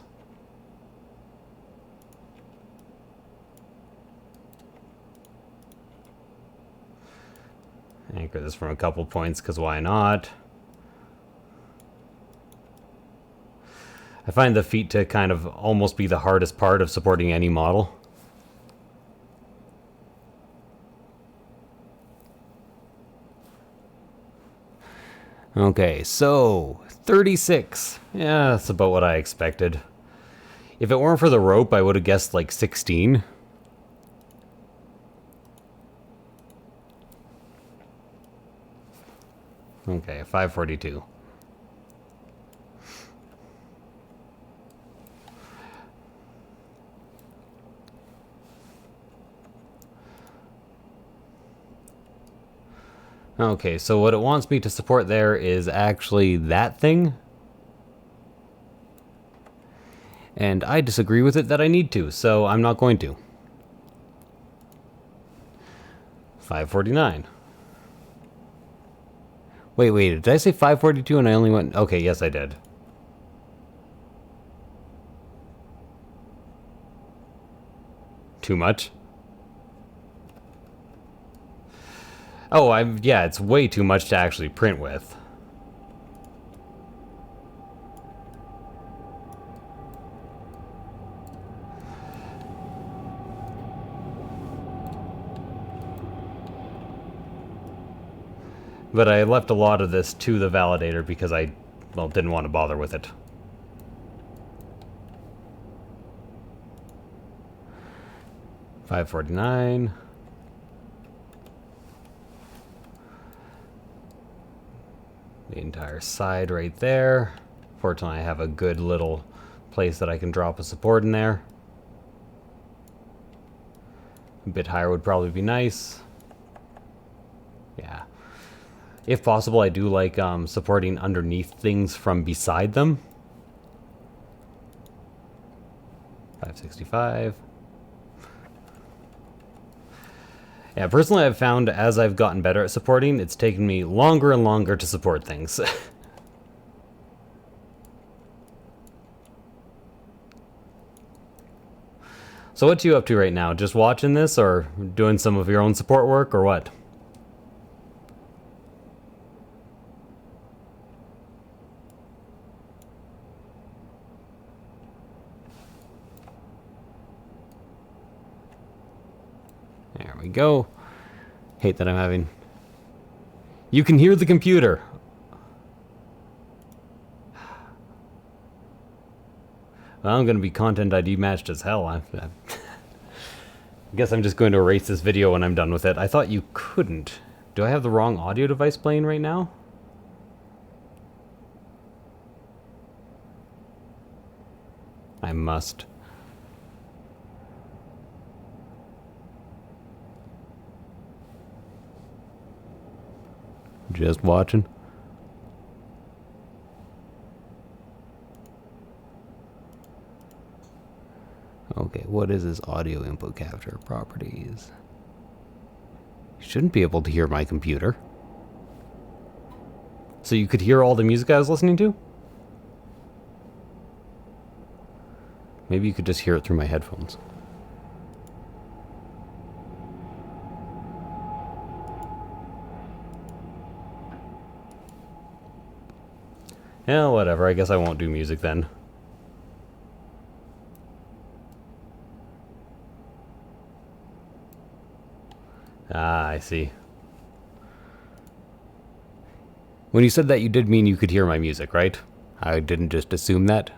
Anchor this from a couple points, because why not? I find the feat to kind of almost be the hardest part of supporting any model. Okay, so 36. Yeah, that's about what I expected. If it weren't for the rope, I would have guessed like 16. Okay, 542. Okay, so what it wants me to support there is actually that thing. And I disagree with it that I need to, so I'm not going to. 549. Wait, did I say 542 and I only went... Okay, yes I did. Too much? Oh, yeah, it's way too much to actually print with. But I left a lot of this to the validator because I, well, didn't want to bother with it. $5.49. The entire side right there. Fortunately, I have a good little place that I can drop a support in there. A bit higher would probably be nice. Yeah. If possible, I do like supporting underneath things from beside them. 565. Yeah, personally, I've found as I've gotten better at supporting, it's taken me longer and longer to support things. So what you up to right now? Just watching this or doing some of your own support work or what? There we go. Hate that I'm having... You can hear the computer. Well, I'm going to be content ID matched as hell. I guess I'm just going to erase this video when I'm done with it. I thought you couldn't. Do I have the wrong audio device playing right now? I must. Just watching. Okay, what is this audio input capture properties? You shouldn't be able to hear my computer. So you could hear all the music I was listening to? Maybe you could just hear it through my headphones. Yeah, whatever. I guess I won't do music then. Ah, I see. When you said that, you did mean you could hear my music, right? I didn't just assume that.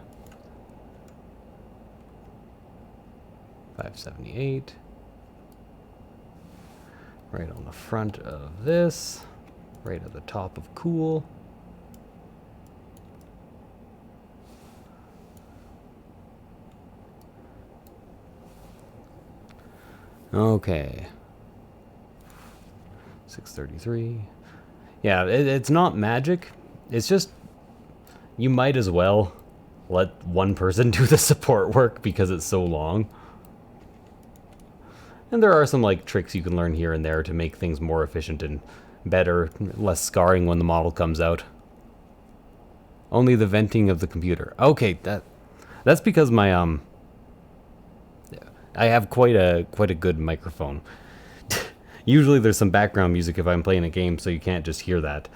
578. Right on the front of this. Right at the top of cool. Okay. 633. Yeah, it's not magic. It's just you might as well let one person do the support work because it's so long. And there are some like tricks you can learn here and there to make things more efficient and better, less scarring when the model comes out. Only the venting of the computer. Okay, that's because my I have quite a good microphone. Usually there's some background music if I'm playing a game, so you can't just hear that.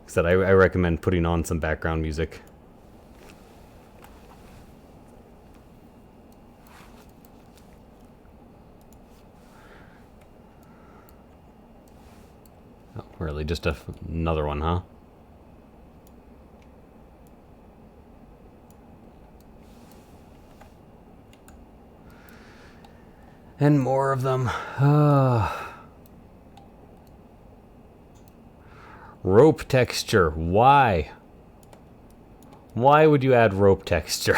So I recommend putting on some background music. Oh, really, just another one, huh? And more of them. Rope texture. Why? Why would you add rope texture?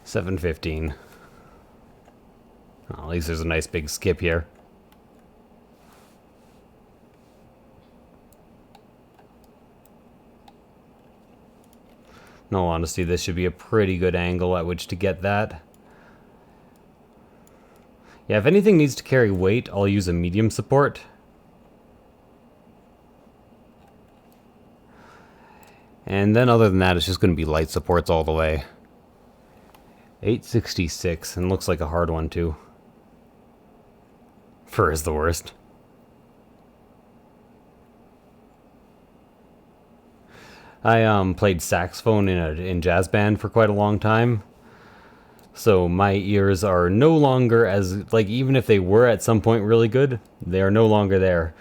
$7.15. Oh, at least there's a nice big skip here. In all honesty, this should be a pretty good angle at which to get that. Yeah, if anything needs to carry weight, I'll use a medium support. And then other than that, it's just going to be light supports all the way. 866, and looks like a hard one too. Fur is the worst. I played saxophone in jazz band for quite a long time. So my ears are no longer as, like, even if they were at some point really good, they are no longer there.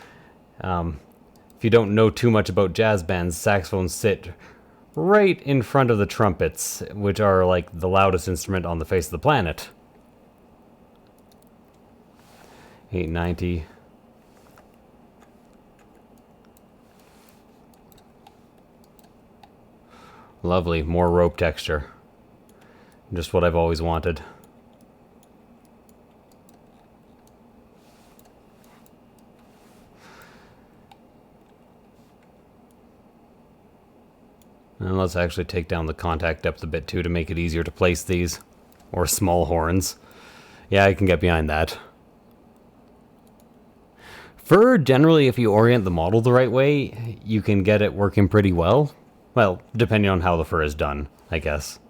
If you don't know too much about jazz bands, saxophones sit right in front of the trumpets, which are like the loudest instrument on the face of the planet. 890. Lovely, more rope texture. Just what I've always wanted. And let's actually take down the contact depth a bit too to make it easier to place these. Or small horns. Yeah, I can get behind that. Fur, generally, if you orient the model the right way, you can get it working pretty well. Well, depending on how the fur is done, I guess.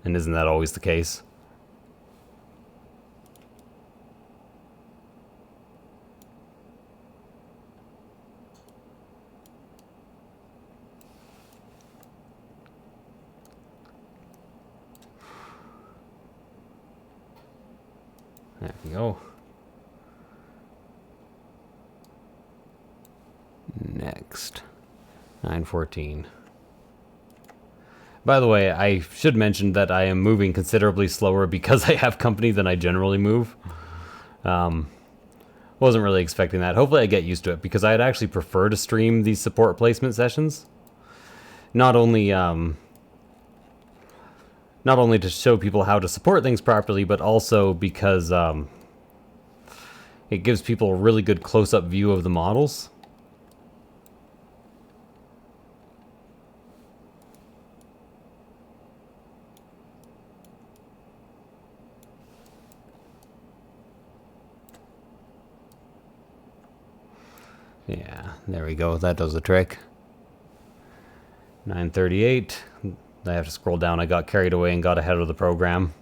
And isn't that always the case? There we go. Next. 914. By the way, I should mention that I am moving considerably slower because I have company than I generally move. Wasn't really expecting that. Hopefully I get used to it, because I'd actually prefer to stream these support placement sessions. Not only to show people how to support things properly, but also because it gives people a really good close-up view of the models. Yeah, there we go. That does the trick. 938. I have to scroll down. I got carried away and got ahead of the program.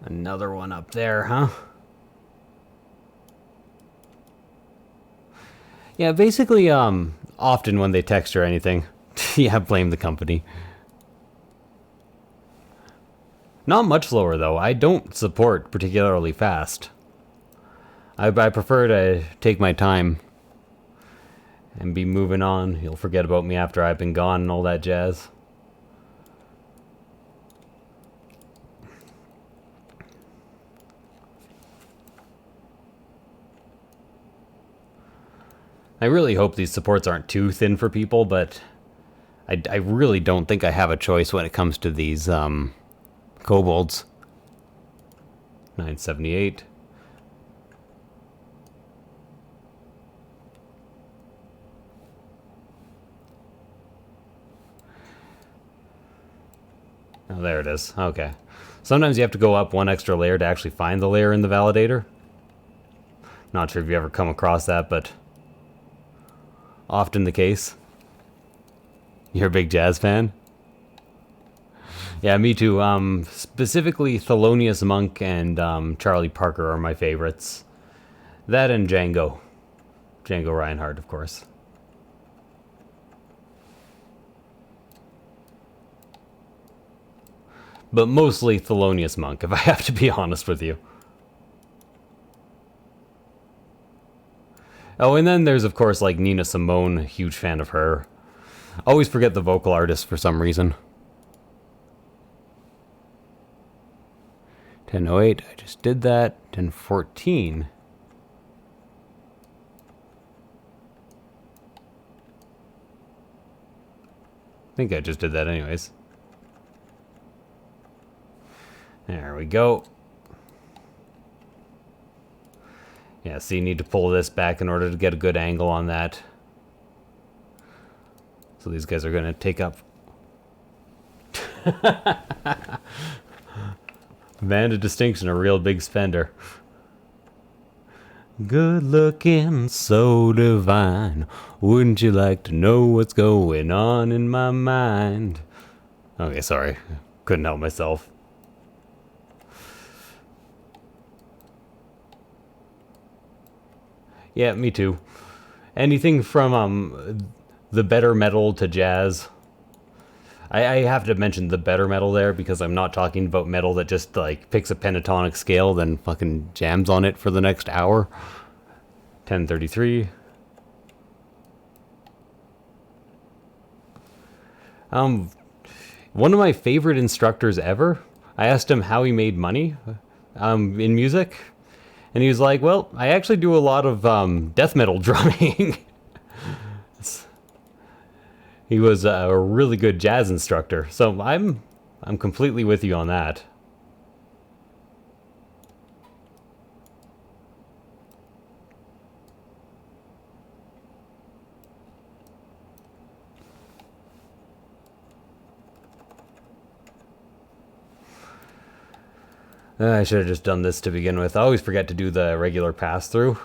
Another one up there, huh? Yeah, basically, often when they text or anything, yeah, blame the company. Not much slower, though. I don't support particularly fast. I prefer to take my time and be moving on. You'll forget about me after I've been gone and all that jazz. I really hope these supports aren't too thin for people, but I really don't think I have a choice when it comes to these Kobolds. 978. Oh, there it is. Okay. Sometimes you have to go up one extra layer to actually find the layer in the validator. Not sure if you ever come across that, but often the case. You're a big jazz fan? Yeah, me too. Specifically, Thelonious Monk and Charlie Parker are my favorites. That and Django. Django Reinhardt, of course. But mostly Thelonious Monk, if I have to be honest with you. Oh, and then there's, of course, like Nina Simone, a huge fan of her. Always forget the vocal artist for some reason. 10:08, I just did that. 10:14. I think I just did that anyways. There we go. Yeah, so you need to pull this back in order to get a good angle on that. So these guys are going to take up... Man of distinction, a real big spender. Good looking, so divine. Wouldn't you like to know what's going on in my mind? Okay, sorry. Couldn't help myself. Yeah, me too. Anything from the better metal to jazz. I have to mention the better metal there because I'm not talking about metal that just like picks a pentatonic scale then fucking jams on it for the next hour. 10:33. One of my favorite instructors ever. I asked him how he made money in music, And he was like, well, I actually do a lot of death metal drumming. He was a really good jazz instructor. So I'm completely with you on that. I should have just done this to begin with. I always forget to do the regular pass-through.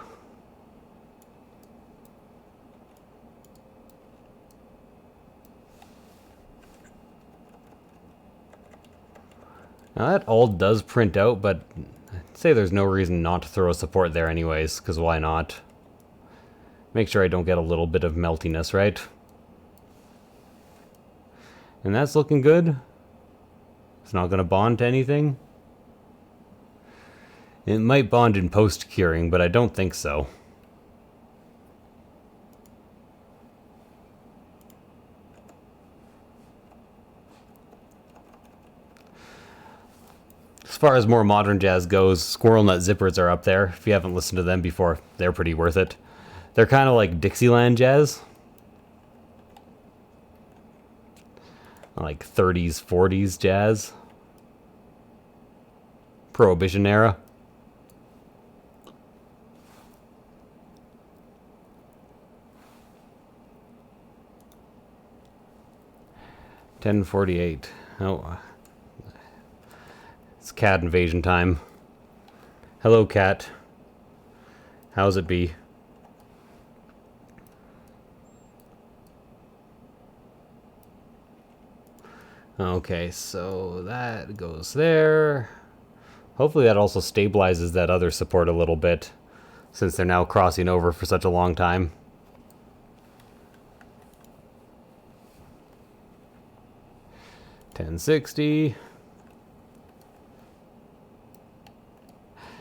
Now that all does print out, but I'd say there's no reason not to throw a support there anyways, because why not? Make sure I don't get a little bit of meltiness, right? And that's looking good. It's not going to bond to anything. It might bond in post-curing, but I don't think so. As far as more modern jazz goes, Squirrel Nut Zippers are up there. If you haven't listened to them before, they're pretty worth it. They're kind of like Dixieland jazz. Like 30s, 40s jazz. Prohibition era. $10.48. Oh, it's cat invasion time. Hello, cat. How's it be? Okay, so that goes there. Hopefully that also stabilizes that other support a little bit, since they're now crossing over for such a long time. $10.60.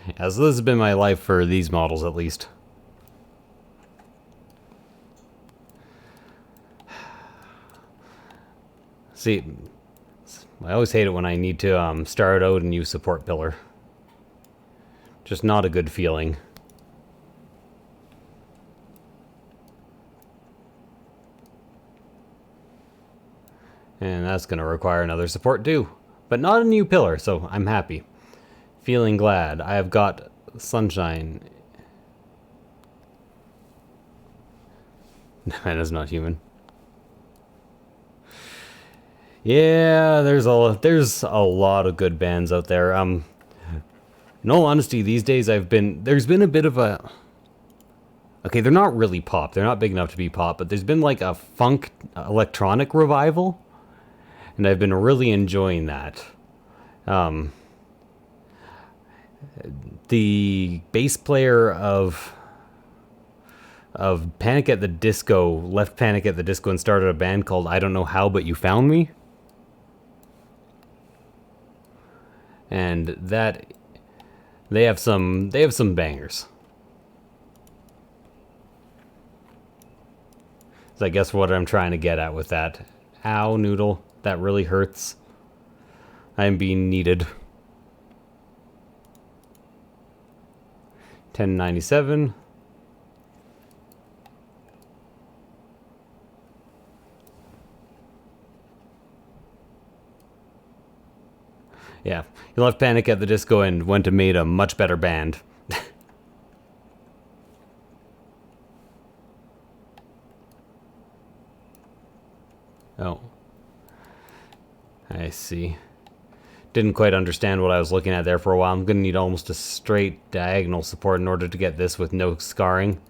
Yeah, so this has been my life for these models at least. See, I always hate it when I need to start out a new support pillar. Just not a good feeling. And that's going to require another support too. But not a new pillar, so I'm happy. Feeling glad. I have got sunshine. Man is not human. Yeah, there's a lot of good bands out there. In all honesty, these days there's been a bit of a... Okay, they're not really pop. They're not big enough to be pop, but there's been like a funk electronic revival. And I've been really enjoying that. The bass player of Panic at the Disco left Panic at the Disco and started a band called I Don't Know How But You Found Me. And that they have some bangers. So I guess what I'm trying to get at with that. Ow, Noodle. That really hurts. I am being needed. $10.97. Yeah, he left Panic at the Disco and went and made a much better band. Oh. I see. Didn't quite understand what I was looking at there for a while. I'm going to need almost a straight diagonal support in order to get this with no scarring.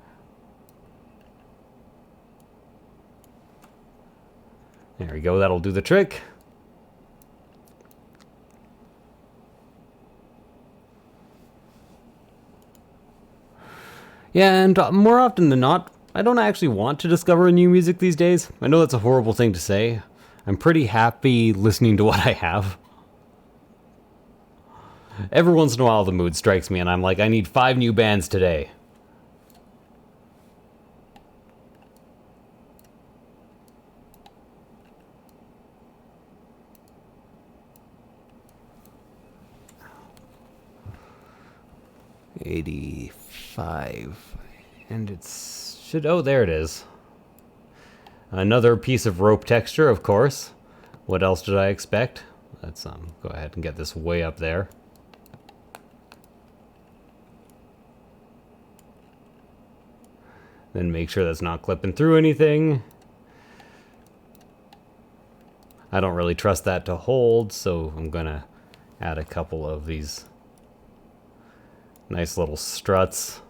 There we go, that'll do the trick. Yeah, and more often than not, I don't actually want to discover new music these days. I know that's a horrible thing to say. I'm pretty happy listening to what I have. Every once in a while the mood strikes me and I'm like, I need 5 new bands today. 85. And it's... should... oh, there it is. Another piece of rope texture, of course. What else did I expect? Let's go ahead and get this way up there. Then make sure that's not clipping through anything. I don't really trust that to hold, so I'm gonna add a couple of these nice little struts.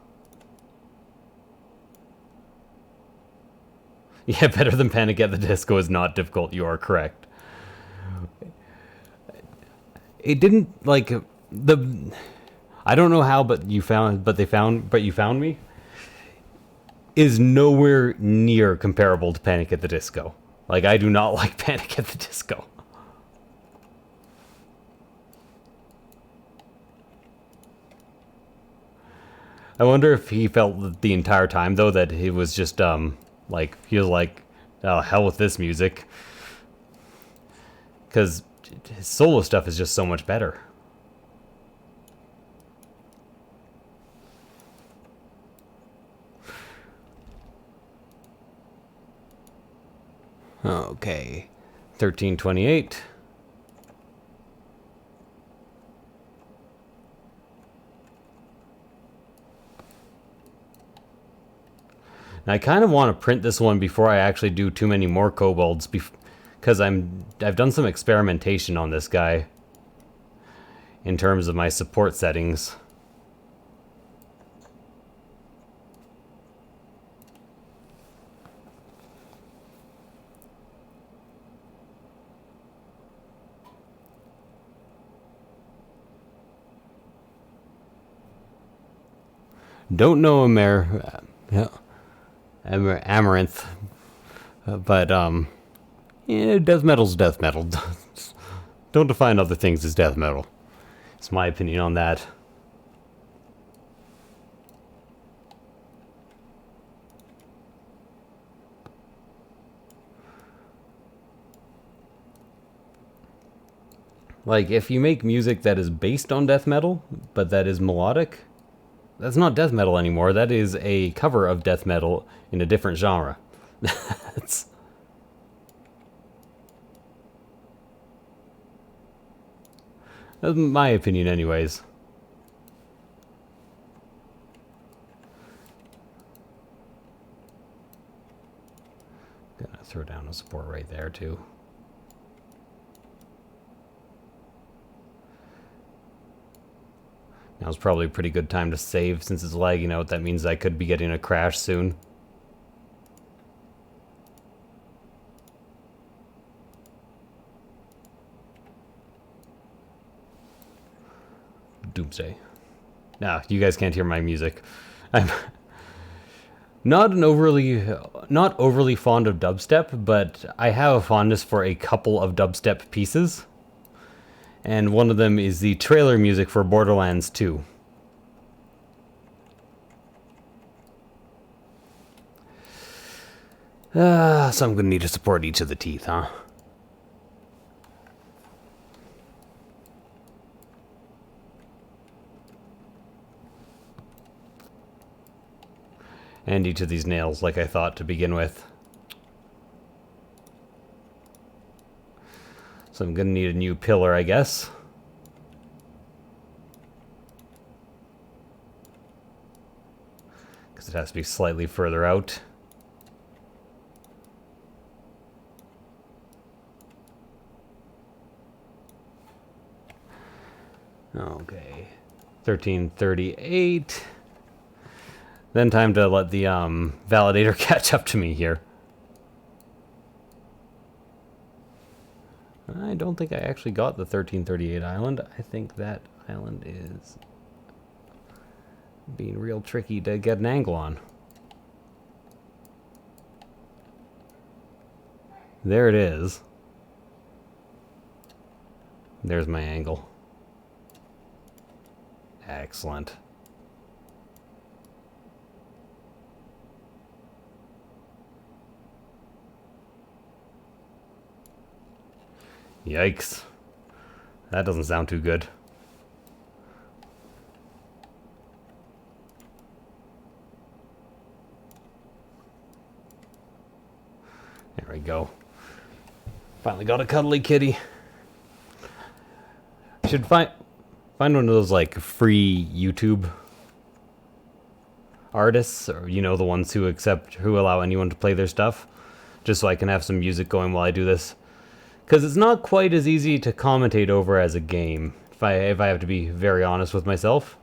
Yeah, better than Panic at the Disco is not difficult, you are correct. It didn't, like, I don't know how, but you found me is nowhere near comparable to Panic at the Disco. Like, I do not like Panic at the Disco. I wonder if he felt the entire time, though, that he was just, like, he was like, oh, hell with this music. Because his solo stuff is just so much better. Okay, 1328. And I kind of want to print this one before I actually do too many more kobolds, because I've done some experimentation on this guy in terms of my support settings. Don't know Amaranth, but yeah, death metal's death metal. Don't define other things as death metal. It's my opinion on that. Like, if you make music that is based on death metal, but that is melodic, that's not death metal anymore. That is a cover of death metal in a different genre. That's my opinion anyways. Gonna throw down a support right there too. Now's probably a pretty good time to save since it's lagging out. That means I could be getting a crash soon. Doomsday. Nah, you guys can't hear my music. I'm not overly fond of dubstep, but I have a fondness for a couple of dubstep pieces. And one of them is the trailer music for Borderlands 2. So I'm gonna need to support each of the teeth, huh? And each of these nails, like I thought to begin with. So I'm gonna need a new pillar, I guess. Because it has to be slightly further out. Okay. 1338. Then time to let the validator catch up to me here. I don't think I actually got the 1338 island. I think that island is being real tricky to get an angle on. There it is. There's my angle. Excellent. Yikes. That doesn't sound too good. There we go. Finally got a cuddly kitty. Should find one of those like free YouTube artists, or you know, the ones who allow anyone to play their stuff, just so I can have some music going while I do this. Because it's not quite as easy to commentate over as a game, if I have to be very honest with myself.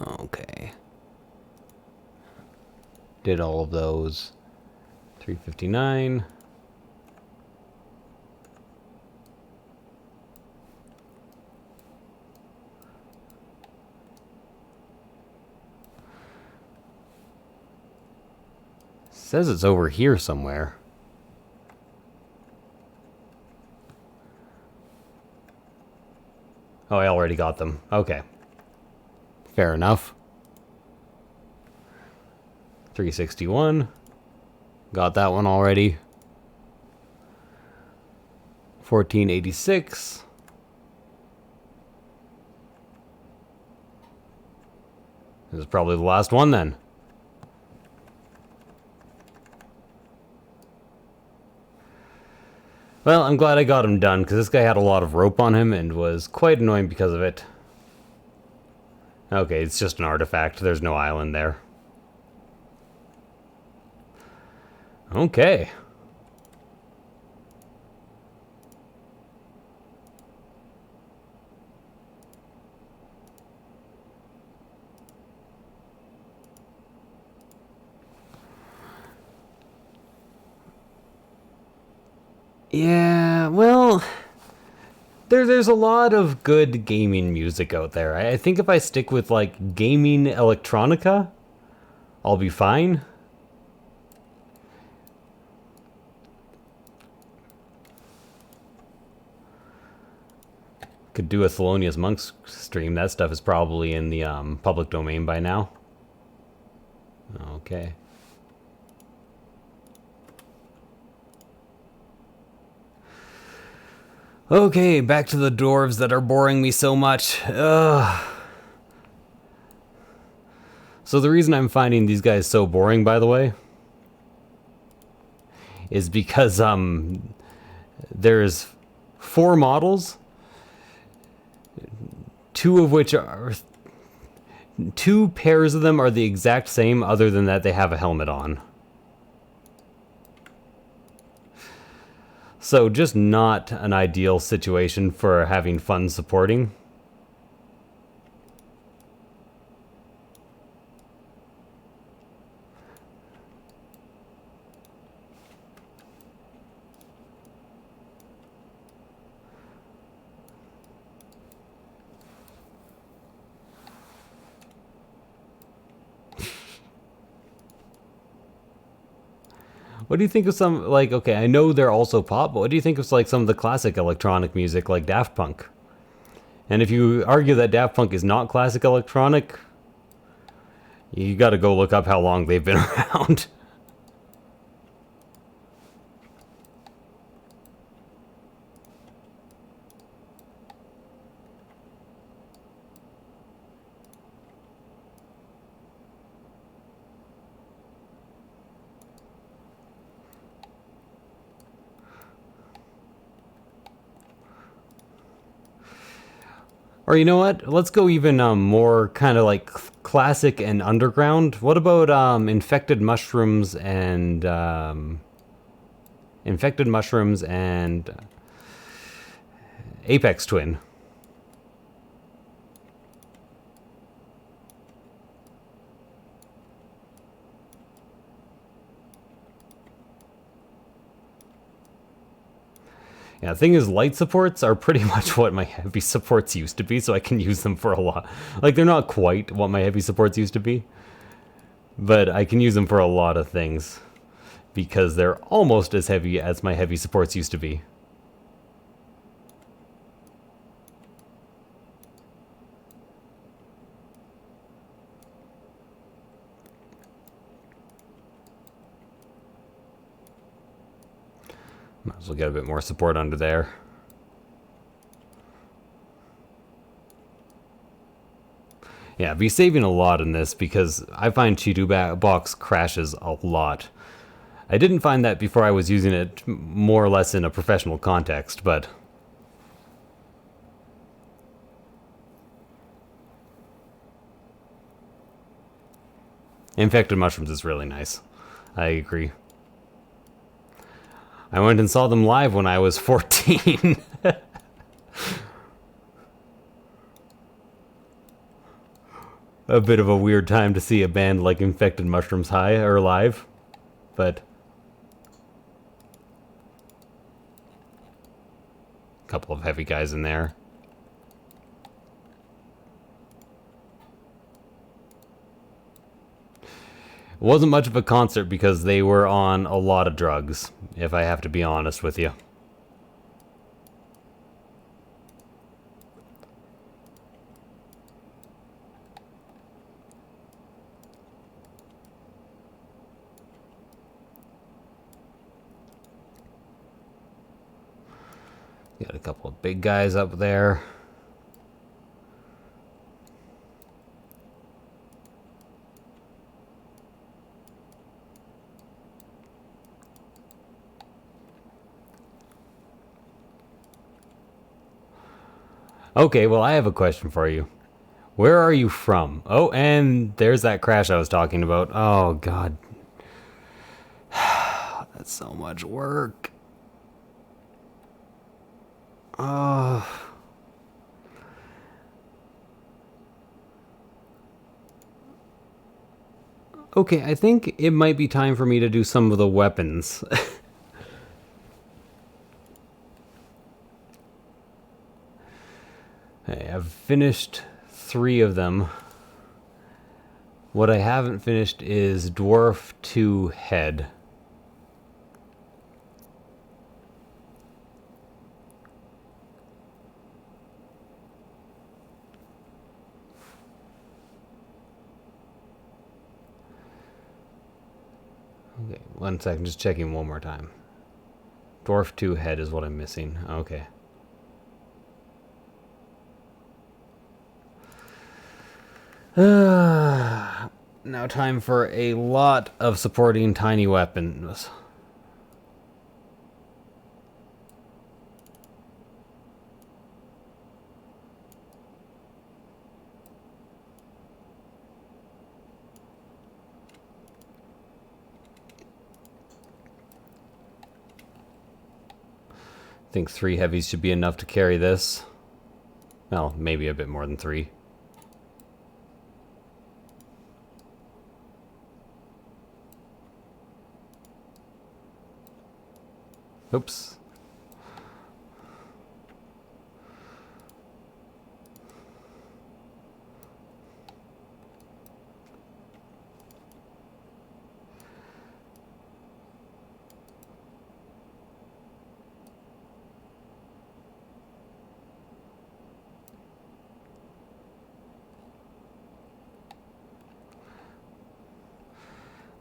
Okay. Did all of those. 359. Says it's over here somewhere. Oh, I already got them. Okay. Fair enough. 361. Got that one already. 1486. This is probably the last one then. Well, I'm glad I got him done, because this guy had a lot of rope on him and was quite annoying because of it. Okay, it's just an artifact. There's no island there. Okay. Yeah, well, there's a lot of good gaming music out there. I think if I stick with like gaming electronica, I'll be fine. Could do a Thelonious Monk stream. That stuff is probably in the public domain by now. Okay. Okay, back to the dwarves that are boring me so much. Ugh. So the reason I'm finding these guys so boring, by the way, is because there's 4 models, 2 pairs of them are the exact same, other than that they have a helmet on. So just not an ideal situation for having fun supporting. What do you think of some, like, okay, I know they're also pop, but what do you think of like some of the classic electronic music like Daft Punk? And if you argue that Daft Punk is not classic electronic, you gotta go look up how long they've been around. Or you know what? Let's go even more kind of like classic and underground. What about infected mushrooms and Apex Twin? Yeah, the thing is, light supports are pretty much what my heavy supports used to be, so I can use them for a lot. Like, they're not quite what my heavy supports used to be, but I can use them for a lot of things, because they're almost as heavy as my heavy supports used to be. Might as well get a bit more support under there. Yeah, be saving a lot in this because I find Cheeto Box crashes a lot. I didn't find that before I was using it more or less in a professional context, but... Infected mushrooms is really nice. I agree. I went and saw them live when I was 14. A bit of a weird time to see a band like Infected Mushrooms high or live, but a couple of heavy guys in there. It wasn't much of a concert because they were on a lot of drugs, if I have to be honest with you. Got a couple of big guys up there. Okay, well, I have a question for you. Where are you from? Oh, and there's that crash I was talking about. Oh, God. That's so much work. Oh. Okay, I think it might be time for me to do some of the weapons. Hey, I've finished 3 of them. What I haven't finished is Dwarf 2 Head. Okay, 1 second, just checking one more time. Dwarf 2 Head is what I'm missing. Okay. Now time for a lot of supporting tiny weapons. I think 3 heavies should be enough to carry this. Well, maybe a bit more than 3. Oops.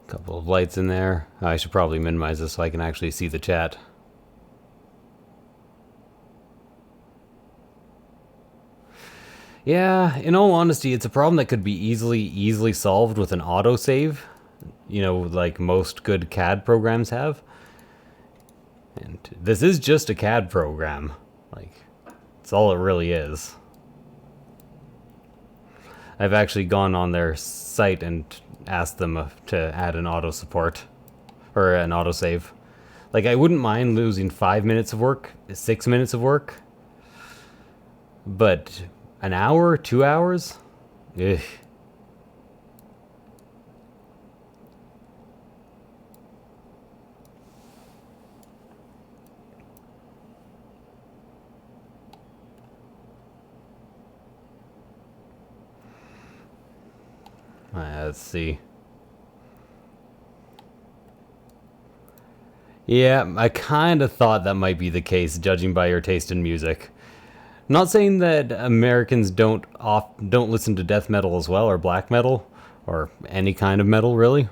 Couple of lights in there. I should probably minimize this so I can actually see the chat. Yeah, in all honesty, it's a problem that could be easily solved with an autosave. You know, like most good CAD programs have. And this is just a CAD program. Like, that's all it really is. I've actually gone on their site and asked them to add an auto support. Or an autosave. Like, I wouldn't mind losing 5 minutes of work, 6 minutes of work. But an hour, 2 hours? Ugh. Let's see. Yeah, I kind of thought that might be the case, judging by your taste in music. Not saying that Americans don't listen to death metal as well, or black metal, or any kind of metal, really.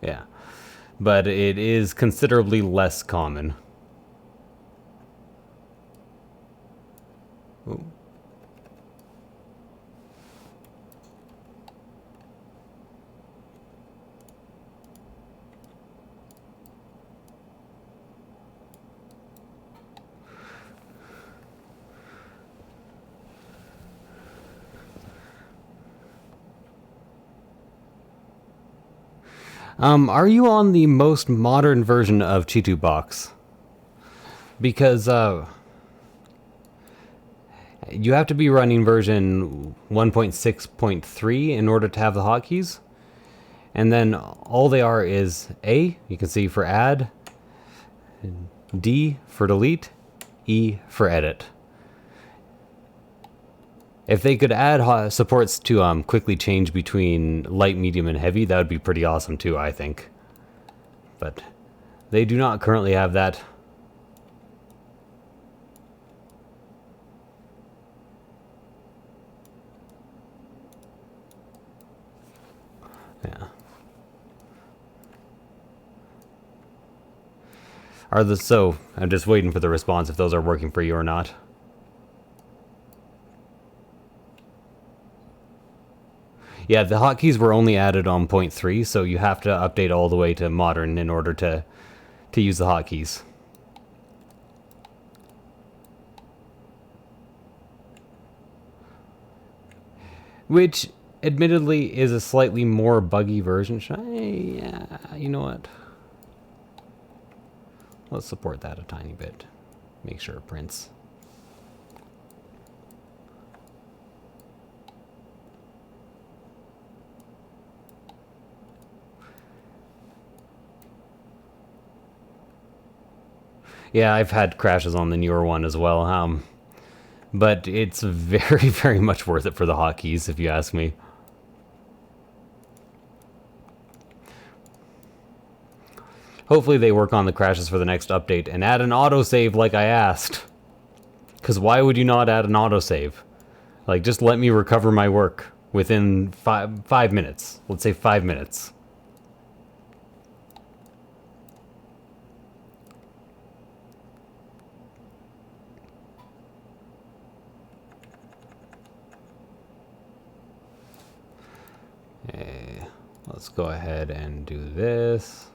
Yeah, but it is considerably less common. Are you on the most modern version of Chitu Box? Because you have to be running version 1.6.3 in order to have the hotkeys. And then all they are is A, you can see for add, D for delete, E for edit. If they could add supports to quickly change between light, medium, and heavy, that would be pretty awesome too, I think. But they do not currently have that. Yeah. So I'm just waiting for the response if those are working for you or not. Yeah, the hotkeys were only added on 0.3, so you have to update all the way to modern in order to use the hotkeys. Which, admittedly, is a slightly more buggy version. Yeah, you know what? Let's support that a tiny bit. Make sure it prints. Yeah, I've had crashes on the newer one as well. But it's very, very much worth it for the hotkeys, if you ask me. Hopefully they work on the crashes for the next update and add an autosave like I asked. Because why would you not add an autosave? Like, just let me recover my work within 5 minutes. Let's say 5 minutes. Okay, let's go ahead and do this.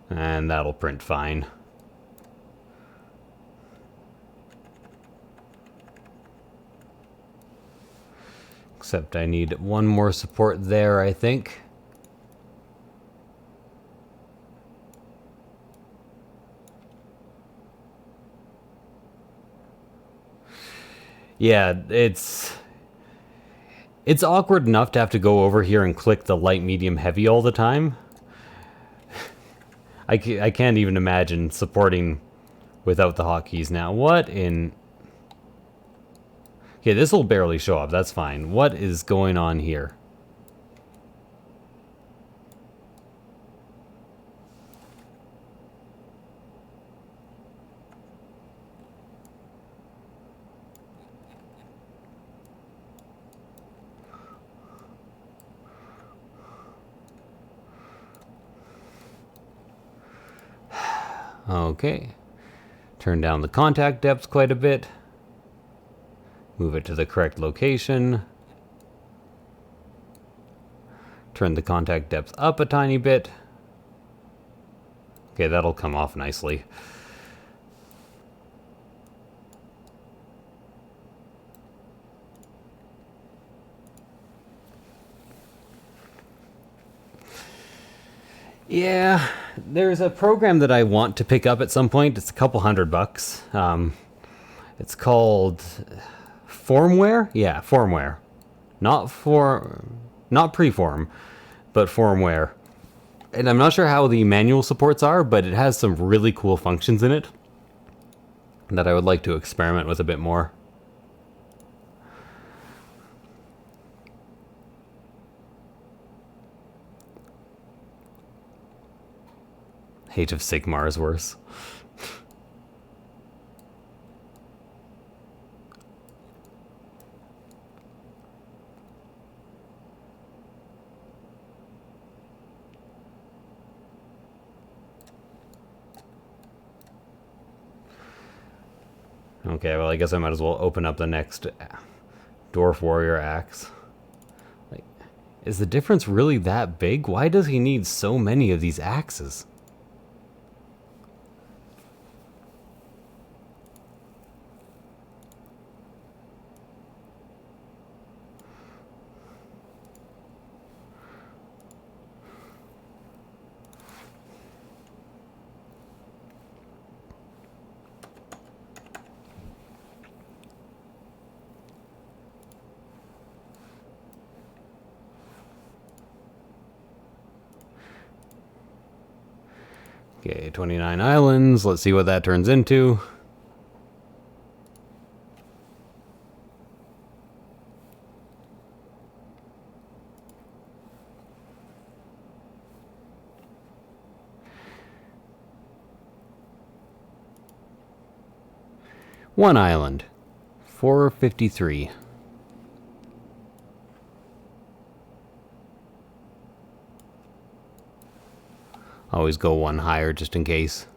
And that'll print fine. Except I need one more support there, I think. Yeah, it's awkward enough to have to go over here and click the light, medium, heavy all the time. I can't even imagine supporting without the hotkeys now. What in... Okay, this will barely show up. That's fine. What is going on here? Okay. Turn down the contact depth quite a bit. Move it to the correct location. Turn the contact depth up a tiny bit. Okay, that'll come off nicely. Yeah, there's a program that I want to pick up at some point. It's a couple $100. It's called Formware. Yeah, Formware. Not Preform, but Formware. And I'm not sure how the manual supports are, but it has some really cool functions in it that I would like to experiment with a bit more. Age of Sigmar is worse. Okay, well, I guess I might as well open up the next Dwarf Warrior axe. Like, is the difference really that big? Why does he need so many of these axes? Okay, 29 islands. Let's see what that turns into. One island. 453. Always go one higher just in case.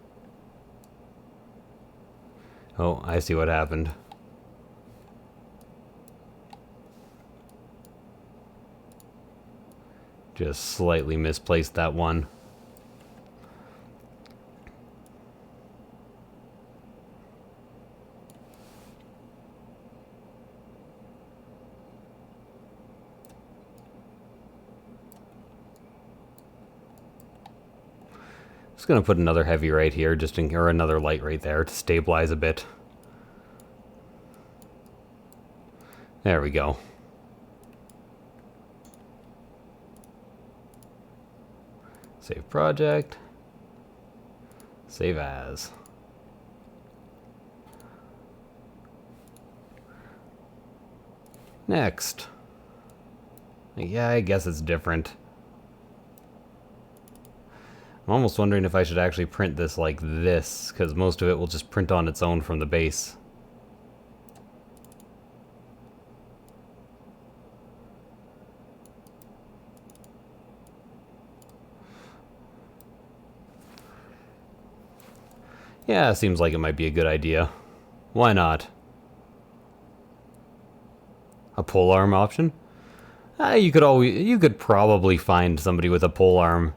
Oh, I see what happened. Just slightly misplaced that one. Just gonna put another heavy right here, or another light right there to stabilize a bit. There we go. Save project. Save as. Next. Yeah, I guess it's different. I'm almost wondering if I should actually print this like this, because most of it will just print on its own from the base. Yeah, seems like it might be a good idea. Why not? A polearm option? You could probably find somebody with a polearm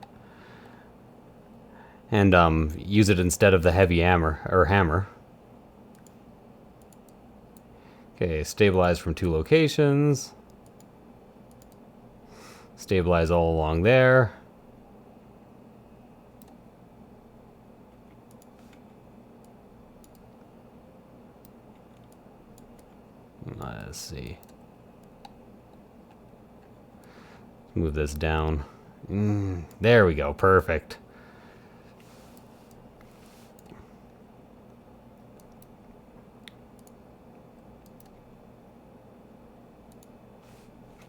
and use it instead of the heavy hammer. Okay, stabilize from 2 locations. Stabilize all along there. Let's see. Move this down. There we go. Perfect.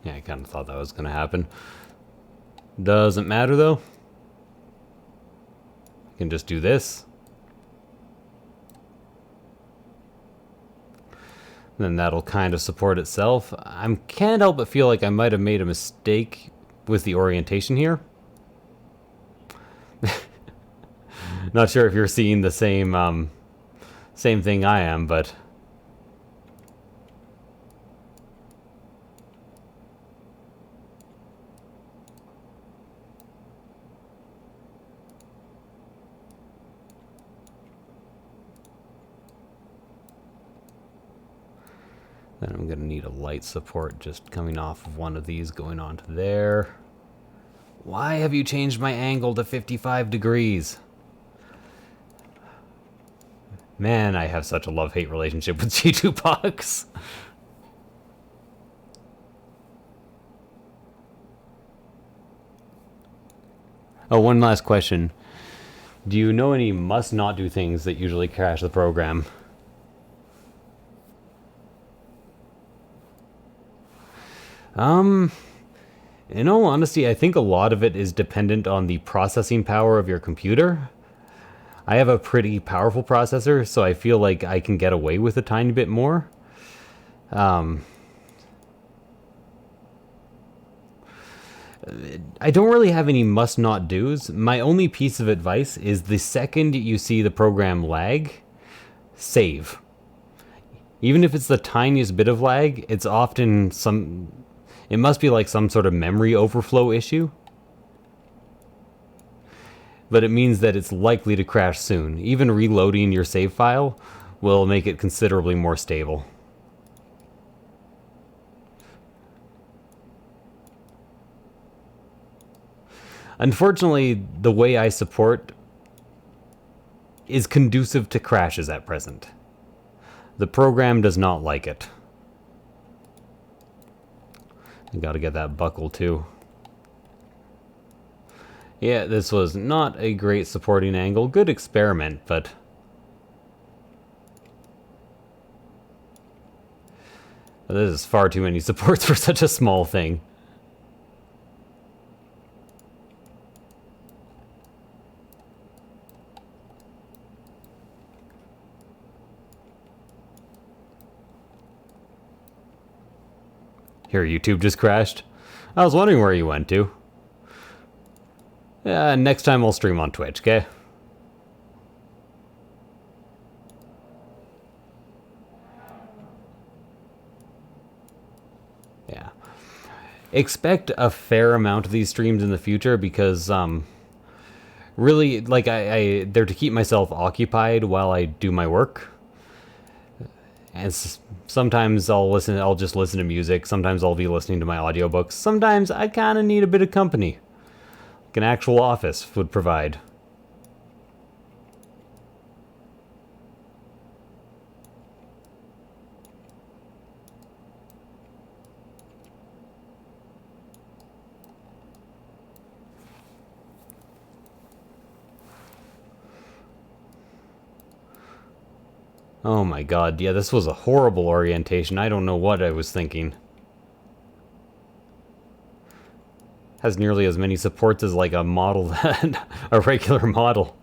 Yeah, I kind of thought that was going to happen. Doesn't matter, though. I can just do this. Then that'll kind of support itself. I can't help but feel like I might have made a mistake with the orientation here. Not sure if you're seeing the same thing I am, but then I'm gonna need a light support just coming off of one of these going onto there. Why have you changed my angle to 55 degrees? Man, I have such a love-hate relationship with G2 pucks. Oh, one last question. Do you know any must-not-do things that usually crash the program? In all honesty, I think a lot of it is dependent on the processing power of your computer. I have a pretty powerful processor, so I feel like I can get away with a tiny bit more. I don't really have any must-not-dos. My only piece of advice is the second you see the program lag, save. Even if it's the tiniest bit of lag, it's often it must be like some sort of memory overflow issue. But it means that it's likely to crash soon. Even reloading your save file will make it considerably more stable. Unfortunately, the way I support is conducive to crashes at present. The program does not like it. I gotta get that buckle too. Yeah, this was not a great supporting angle. Good experiment, but... this is far too many supports for such a small thing. Here, YouTube just crashed. I was wondering where you went to. Next time I'll stream on Twitch, okay? Yeah. Expect a fair amount of these streams in the future because, really, like, they're to keep myself occupied while I do my work. And sometimes I'll just listen to music. Sometimes I'll be listening to my audiobooks. Sometimes I kind of need a bit of company. Like an actual office would provide. Oh my god, yeah, this was a horrible orientation. I don't know what I was thinking. Has nearly as many supports as like a model, a regular model.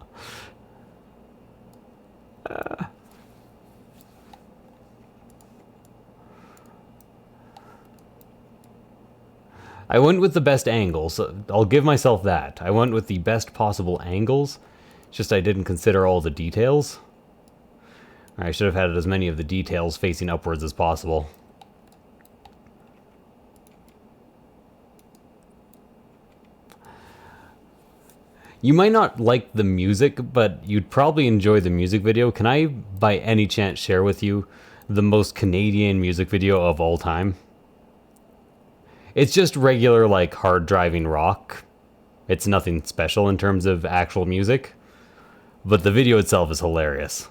I went with the best angles. I'll give myself that. I went with the best possible angles. It's just I didn't consider all the details. I should have had as many of the details facing upwards as possible. You might not like the music, but you'd probably enjoy the music video. Can I, by any chance, share with you the most Canadian music video of all time? It's just regular, like, hard driving rock. It's nothing special in terms of actual music, but the video itself is hilarious.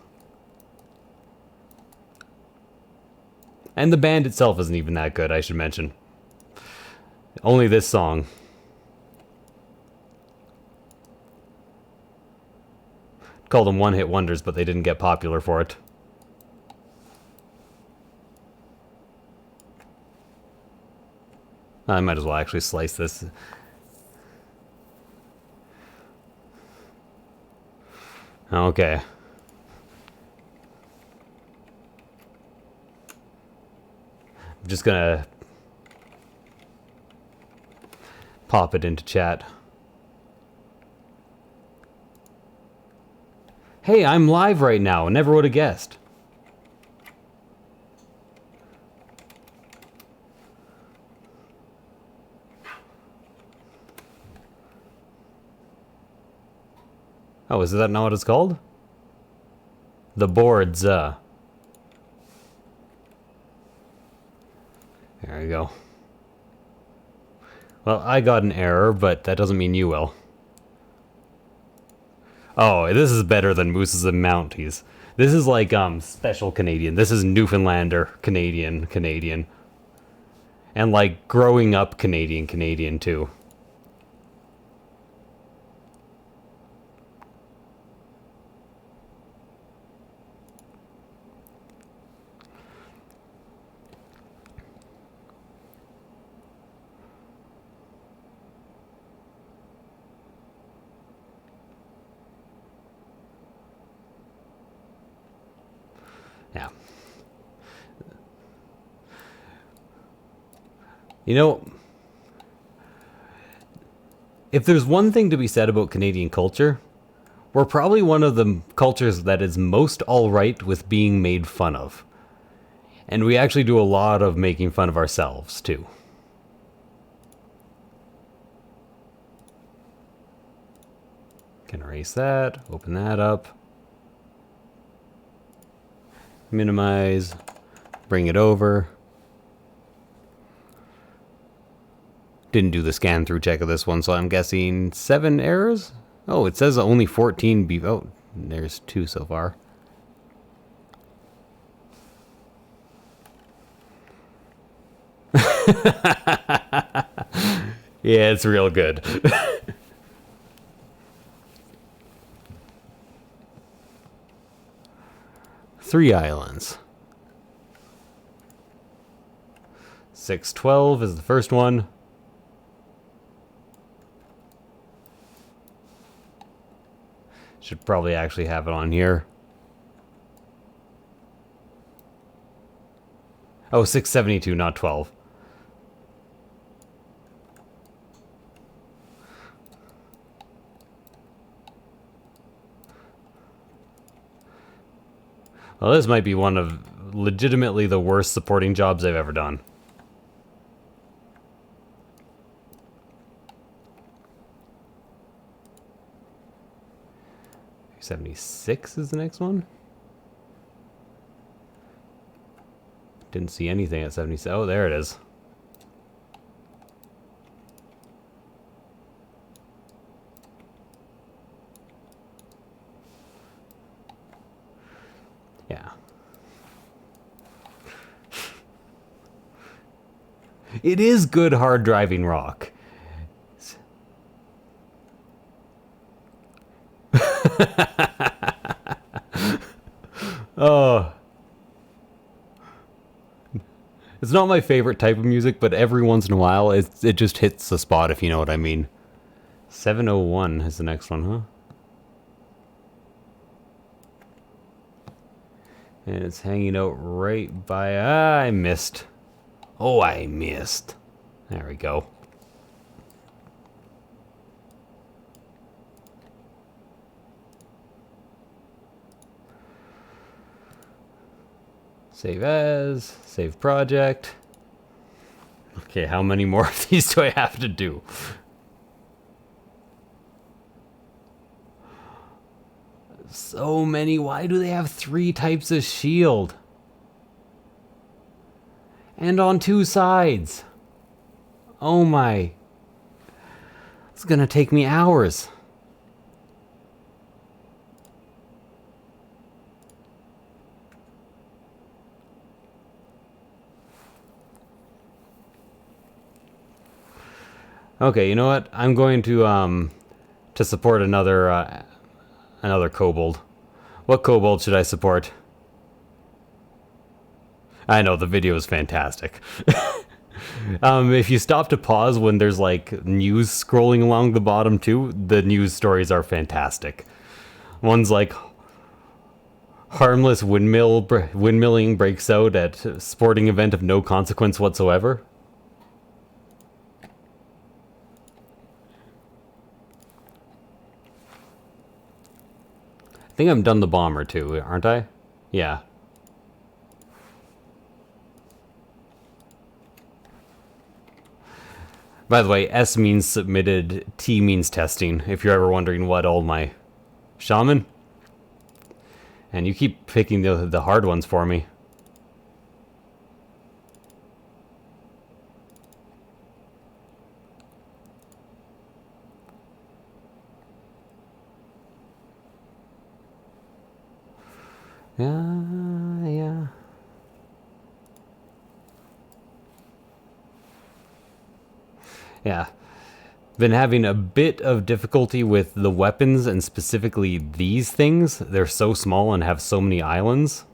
And the band itself isn't even that good, I should mention. Only this song. Called them one-hit wonders, but they didn't get popular for it. I might as well actually slice this. Okay. I'm just gonna pop it into chat. Hey, I'm live right now. Never would have guessed. Oh, is that not what it's called? The boards, There we go. Well, I got an error, but that doesn't mean you will. Oh, this is better than Mooses and Mounties. This is like, special Canadian. This is Newfoundlander Canadian. And like, growing up Canadian too. Yeah. You know, if there's one thing to be said about Canadian culture, we're probably one of the cultures that is most alright with being made fun of. And we actually do a lot of making fun of ourselves, too. Can erase that, open that up. Minimize, bring it over. Didn't do the scan through check of this one, so I'm guessing 7 errors? Oh, it says only 14 oh, there's 2 so far. Yeah, it's real good. 3 islands. 612 is the first one. Should probably actually have it on here. Oh, 672, not 12. Well, this might be one of legitimately the worst supporting jobs I've ever done. $76 is the next one. Didn't see anything at 77. Oh, there it is. Yeah. It is good hard driving rock. Oh. It's not my favorite type of music, but every once in a while it just hits the spot, if you know what I mean. 701 is the next one, huh? And it's hanging out right by... I missed. Oh, I missed. There we go. Save as, save project. Okay, how many more of these do I have to do? So many. Why do they have 3 types of shield? And on 2 sides. Oh my. It's gonna take me hours. Okay, you know what? I'm going to support another kobold. What kobold should I support? I know, the video is fantastic. If you stop to pause when there's like news scrolling along the bottom too, the news stories are fantastic. One's like harmless windmilling breaks out at sporting event of no consequence whatsoever. I think I'm done the bomber too, aren't I? Yeah. By the way, S means submitted, T means testing, if you're ever wondering what all my... Shaman? And you keep picking the hard ones for me. Yeah. Yeah. Been having a bit of difficulty with the weapons, and specifically these things. They're so small and have so many islands.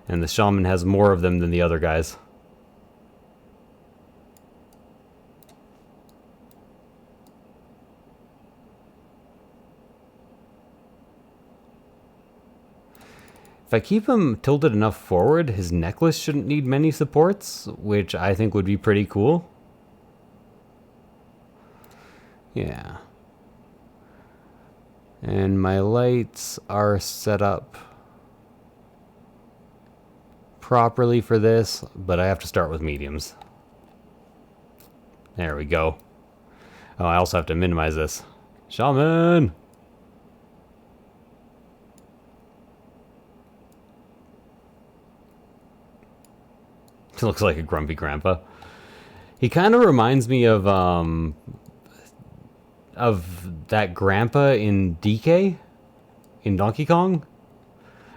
And the shaman has more of them than the other guys. If I keep him tilted enough forward, his necklace shouldn't need many supports, which I think would be pretty cool. Yeah. And my lights are set up properly for this, but I have to start with mediums. There we go. Oh, I also have to minimize this. Shaman! He looks like a grumpy grandpa. He kind of reminds me of that grandpa in DK in Donkey Kong.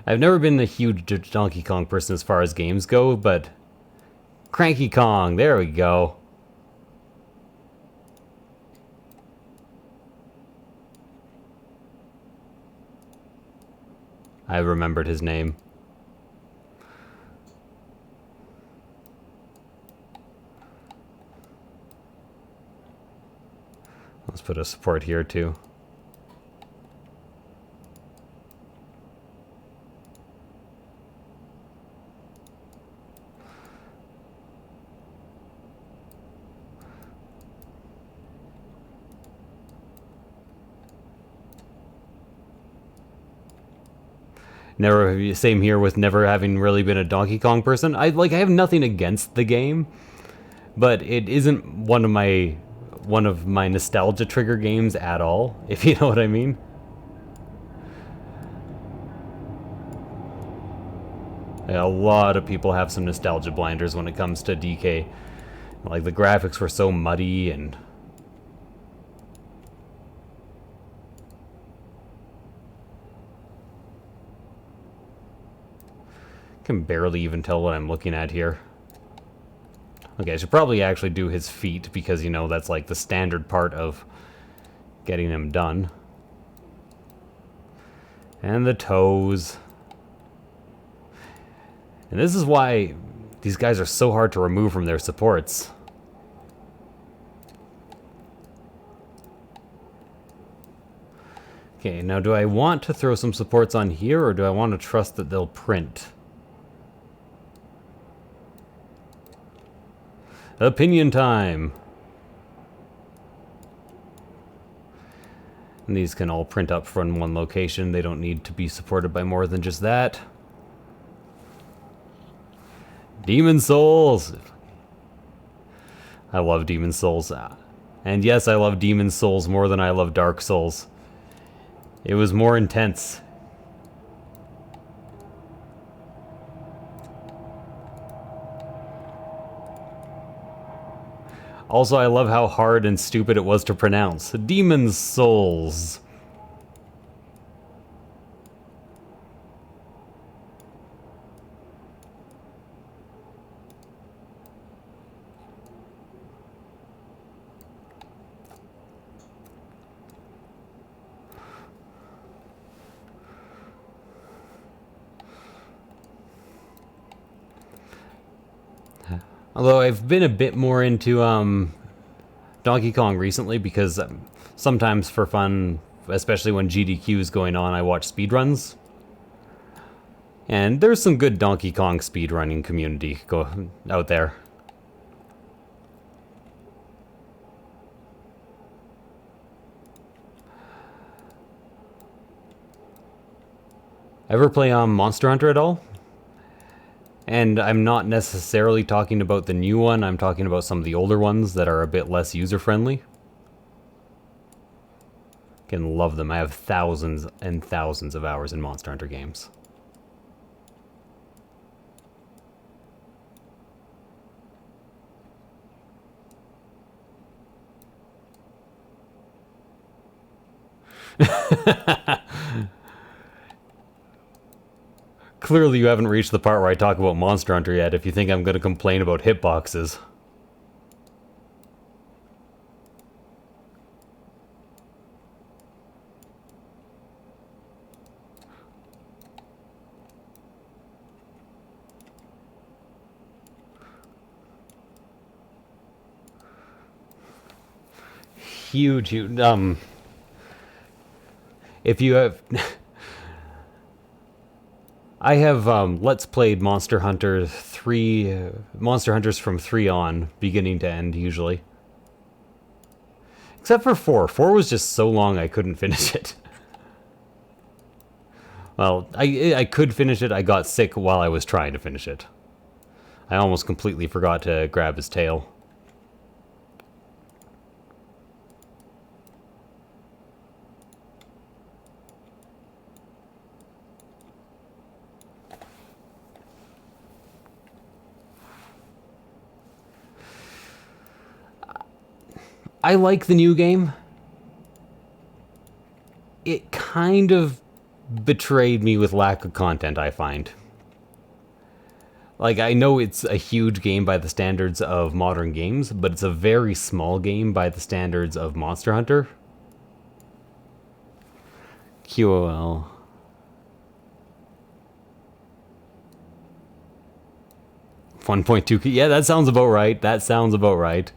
I've never been a huge Donkey Kong person as far as games go, but Cranky Kong, there we go. I remembered his name. Let's put a support here too. Never, same here with never having really been a Donkey Kong person. I have nothing against the game, but it isn't one of my nostalgia trigger games at all, if you know what I mean. A lot of people have some nostalgia blinders when it comes to DK. Like, the graphics were so muddy and can barely even tell what I'm looking at here. Okay, I should probably actually do his feet because, you know, that's like the standard part of getting him done. And the toes. And this is why these guys are so hard to remove from their supports. Okay, now do I want to throw some supports on here, or do I want to trust that they'll print? Opinion time! And these can all print up from one location. They don't need to be supported by more than just that. Demon Souls! I love Demon Souls. And yes, I love Demon Souls more than I love Dark Souls. It was more intense. Also, I love how hard and stupid it was to pronounce. Demon Souls. Although I've been a bit more into Donkey Kong recently because sometimes for fun, especially when GDQ is going on, I watch speedruns. And there's some good Donkey Kong speedrunning community out there. Ever play Monster Hunter at all? And I'm not necessarily talking about the new one, I'm talking about some of the older ones that are a bit less user-friendly. Can love them. I have thousands and thousands of hours in Monster Hunter games. Clearly you haven't reached the part where I talk about Monster Hunter yet if you think I'm going to complain about hitboxes. Huge, if you have... I have Let's Played Monster Hunter 3, Monster Hunters from 3 on, beginning to end, usually. Except for 4. 4 was just so long I couldn't finish it. Well, I could finish it, I got sick while I was trying to finish it. I almost completely forgot to grab his tail. I like the new game. It kind of betrayed me with lack of content, I find. Like, I know it's a huge game by the standards of modern games, but it's a very small game by the standards of Monster Hunter. QOL. 1.2. Yeah, that sounds about right. That sounds about right.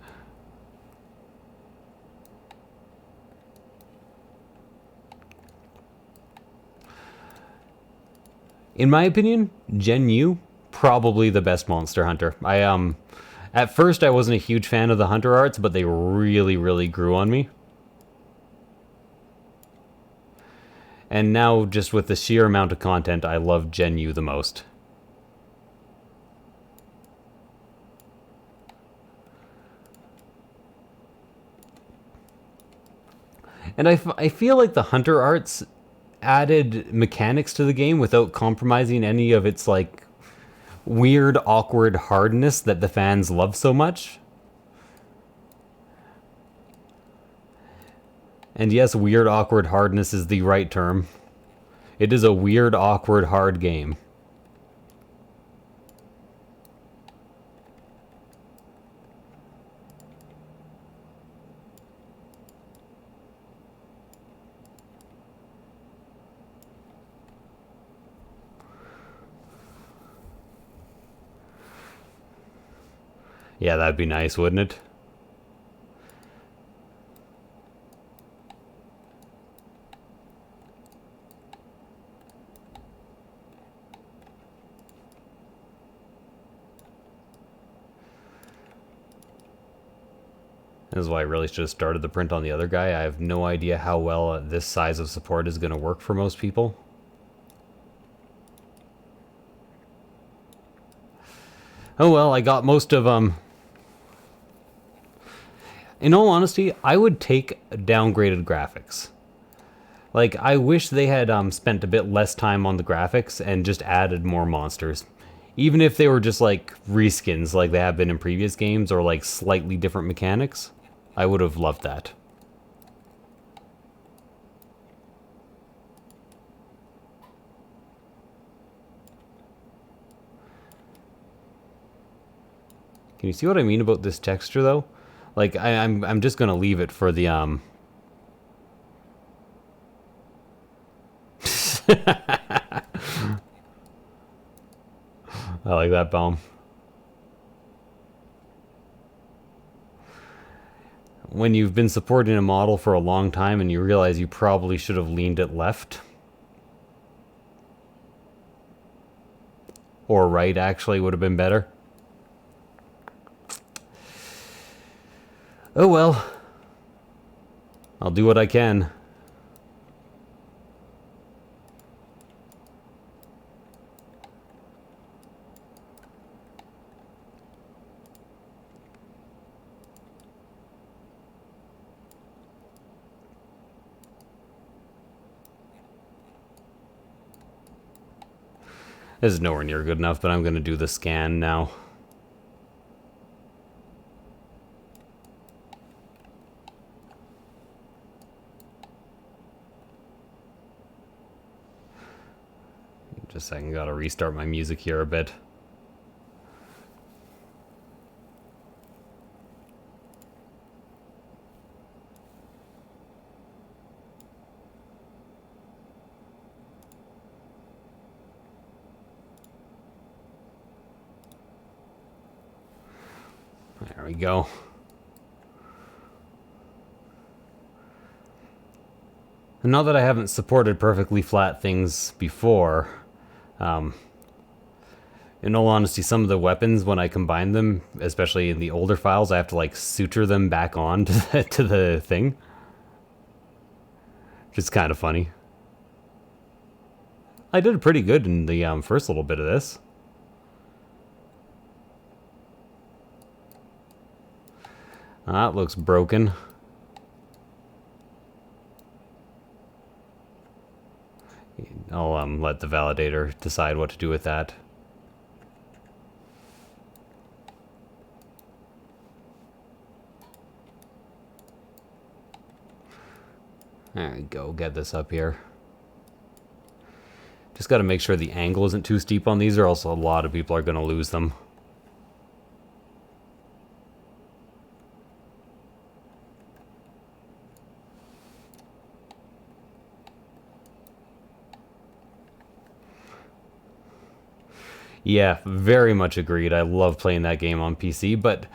In my opinion, Gen U, probably the best monster hunter. At first I wasn't a huge fan of the hunter arts, but they really, really grew on me. And now, just with the sheer amount of content, I love Gen U the most. And I feel like the hunter arts added mechanics to the game without compromising any of its, like, weird, awkward hardness that the fans love so much. And yes, weird, awkward hardness is the right term. It is a weird, awkward, hard game. Yeah, that'd be nice, wouldn't it? This is why I really should have started the print on the other guy. I have no idea how well this size of support is going to work for most people. Oh well, I got most of In all honesty, I would take downgraded graphics. Like, I wish they had spent a bit less time on the graphics and just added more monsters. Even if they were just like reskins like they have been in previous games, or like slightly different mechanics. I would have loved that. Can you see what I mean about this texture though? Like I'm just gonna leave it for the I like that bomb. When you've been supporting a model for a long time and you realize you probably should have leaned it left. Or right, actually, would have been better. Oh well. I'll do what I can. This is nowhere near good enough, but I'm going to do the scan now. Just a second, gotta restart my music here a bit. There we go. And now that I haven't supported perfectly flat things before, in all honesty, some of the weapons, when I combine them, especially in the older files, I have to like suture them back on to the thing. Which is kind of funny. I did pretty good in the first little bit of this. That looks broken. I'll let the validator decide what to do with that. There we go, get this up here. Just got to make sure the angle isn't too steep on these, or else a lot of people are going to lose them. Yeah, very much agreed. I love playing that game on PC, but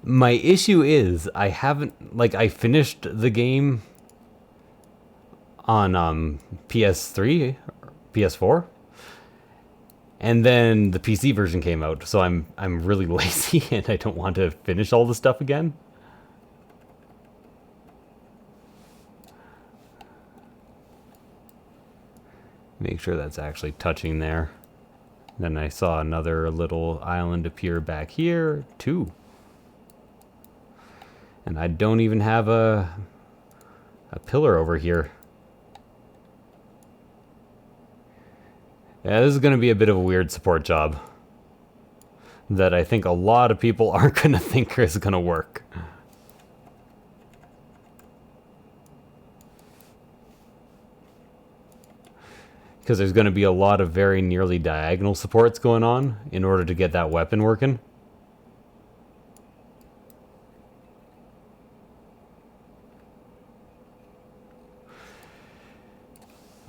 my issue is I haven't, like, I finished the game on PS3, PS4, and then the PC version came out, so I'm really lazy and I don't want to finish all the stuff again. Make sure that's actually touching there. Then I saw another little island appear back here, too. And I don't even have a pillar over here. Yeah, this is going to be a bit of a weird support job that I think a lot of people aren't going to think is going to work. Because there's going to be a lot of very nearly diagonal supports going on in order to get that weapon working.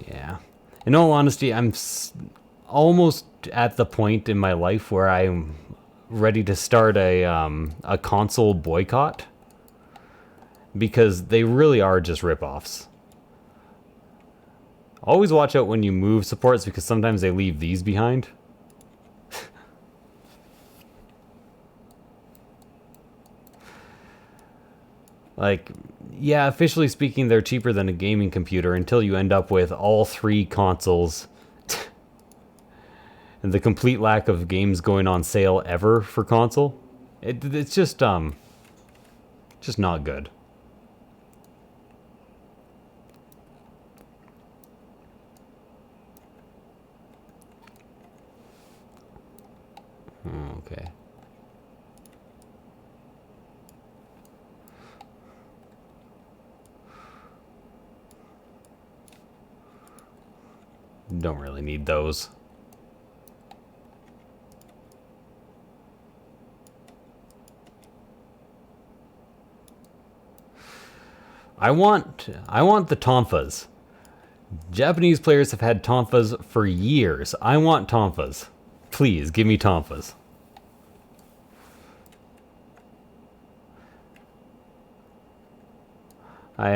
Yeah. In all honesty, I'm almost at the point in my life where I'm ready to start a console boycott. Because they really are just rip-offs. Always watch out when you move supports because sometimes they leave these behind. Like, yeah, officially speaking, they're cheaper than a gaming computer until you end up with all 3 consoles. And the complete lack of games going on sale ever for console. It's just not good. Okay. Don't really need those. I want the tonfas. Japanese players have had tonfas for years. I want tonfas. Please, give me tonfas. I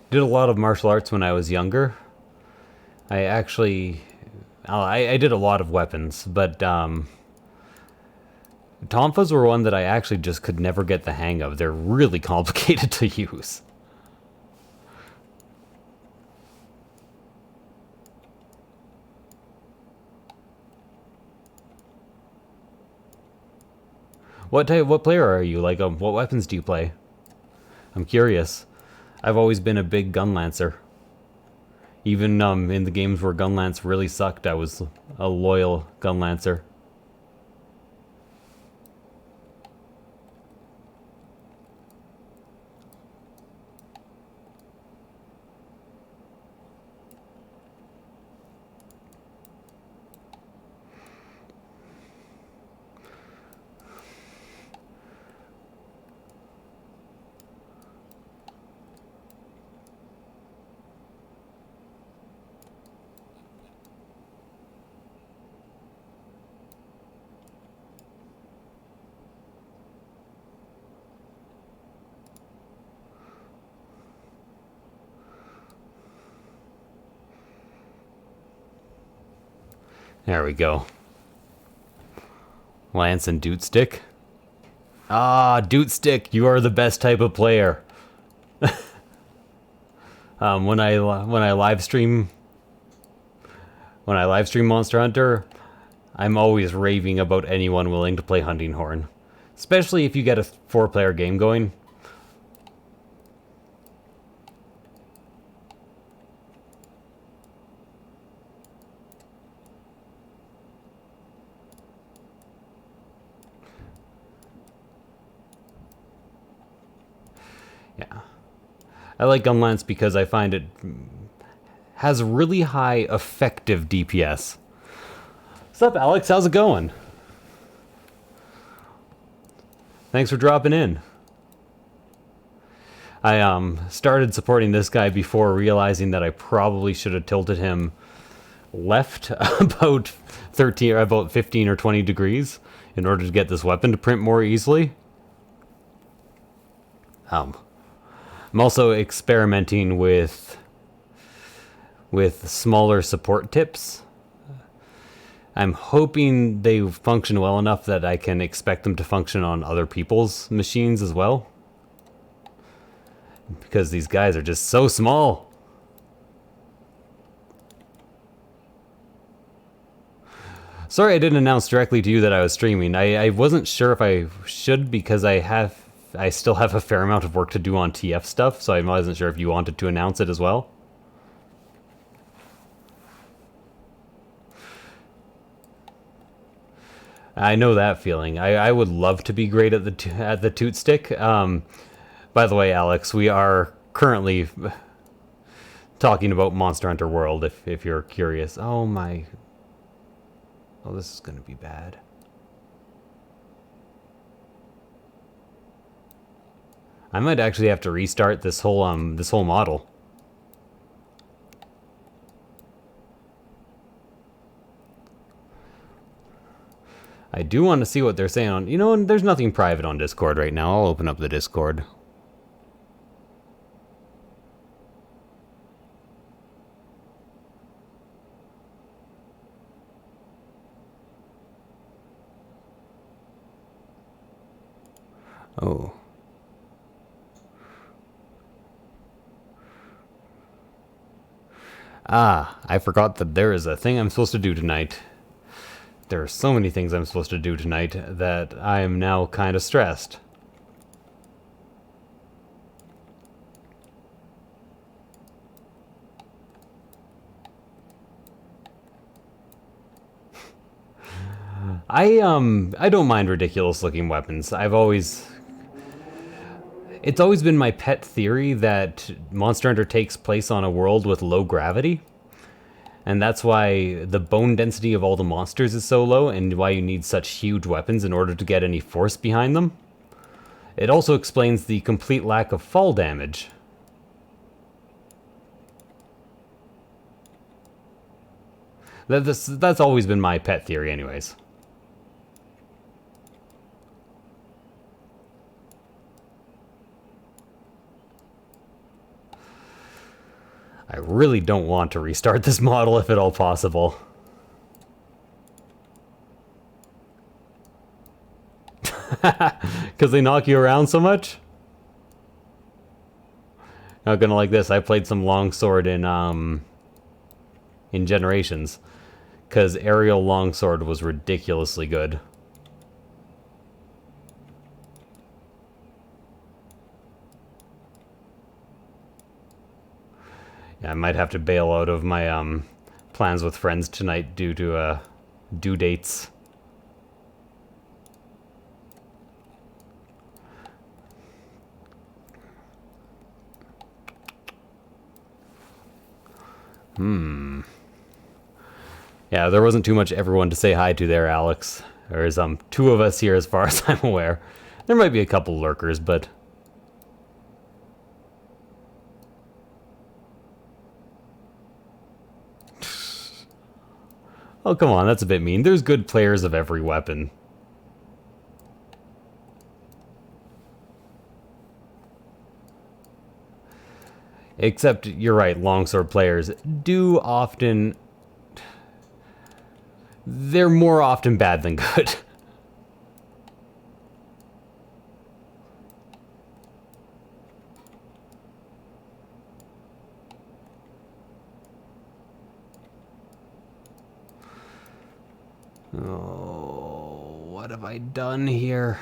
did a lot of martial arts when I was younger. I actually I did a lot of weapons, but tonfas were one that I actually just could never get the hang of. They're really complicated to use. What player are you? Like, what weapons do you play? I'm curious. I've always been a big gun lancer. Even in the games where gun lance really sucked, I was a loyal gun lancer. There we go. Lance and Doot Stick. Ah, Doot Stick, you are the best type of player. When I live stream Monster Hunter, I'm always raving about anyone willing to play Hunting Horn, especially if you get a 4-player game going. Yeah. I like Gun Lance because I find it has really high effective DPS. What's up, Alex? How's it going? Thanks for dropping in. I started supporting this guy before realizing that I probably should have tilted him left about 13, about 15 or 20 degrees in order to get this weapon to print more easily. I'm also experimenting with smaller support tips. I'm hoping they function well enough that I can expect them to function on other people's machines as well. Because these guys are just so small. Sorry I didn't announce directly to you that I was streaming. I wasn't sure if I should because I still have a fair amount of work to do on TF stuff, so I wasn't sure if you wanted to announce it as well. I know that feeling. I would love to be great at the toot stick. By the way, Alex, we are currently talking about Monster Hunter World, if you're curious. Oh my... Oh, this is gonna be bad. I might actually have to restart this whole model. I do want to see what they're saying on... You know, there's nothing private on Discord right now. I'll open up the Discord. Oh. Ah, I forgot that there is a thing I'm supposed to do tonight. There are so many things I'm supposed to do tonight that I am now kind of stressed. I don't mind ridiculous looking weapons. It's always been my pet theory that Monster Hunter takes place on a world with low gravity. And that's why the bone density of all the monsters is so low, and why you need such huge weapons in order to get any force behind them. It also explains the complete lack of fall damage. That's always been my pet theory anyways. I really don't want to restart this model if at all possible. Because they knock you around so much? Not gonna like this. I played some longsword in Generations. Because aerial longsword was ridiculously good. Yeah, I might have to bail out of my plans with friends tonight due to due dates. Yeah, there wasn't too much everyone to say hi to there, Alex. There's two of us here as far as I'm aware. There might be a couple lurkers, but... Oh, come on, that's a bit mean. There's good players of every weapon. Except, you're right, longsword players do often... They're more often bad than good. Oh, what have I done here?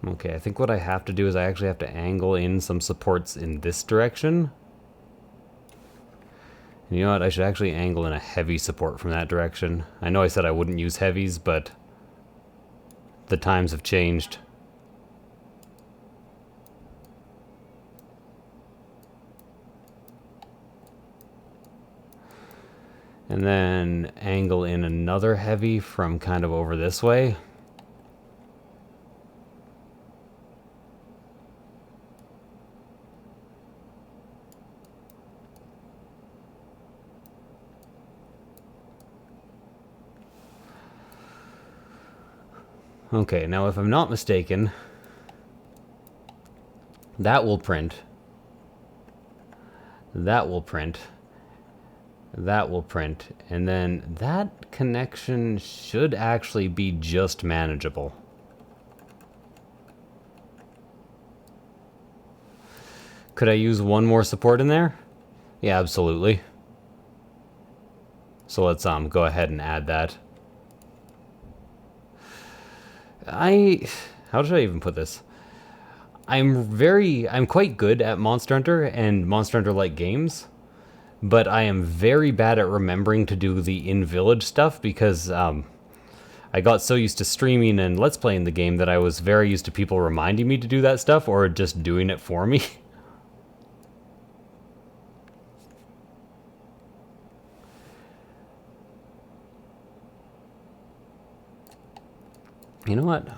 Okay, I think what I have to do is I actually have to angle in some supports in this direction. And you know what? I should actually angle in a heavy support from that direction. I know I said I wouldn't use heavies, but the times have changed. And then angle in another heavy from kind of over this way. Okay, now if I'm not mistaken, that will print. That will print. That will print. And then that connection should actually be just manageable. Could I use one more support in there? Yeah, absolutely. So let's go ahead and add that. How should I even put this? I'm quite good at Monster Hunter and Monster Hunter-like games, but I am very bad at remembering to do the in-village stuff because I got so used to streaming and Let's Playing the game that I was very used to people reminding me to do that stuff or just doing it for me. You know what?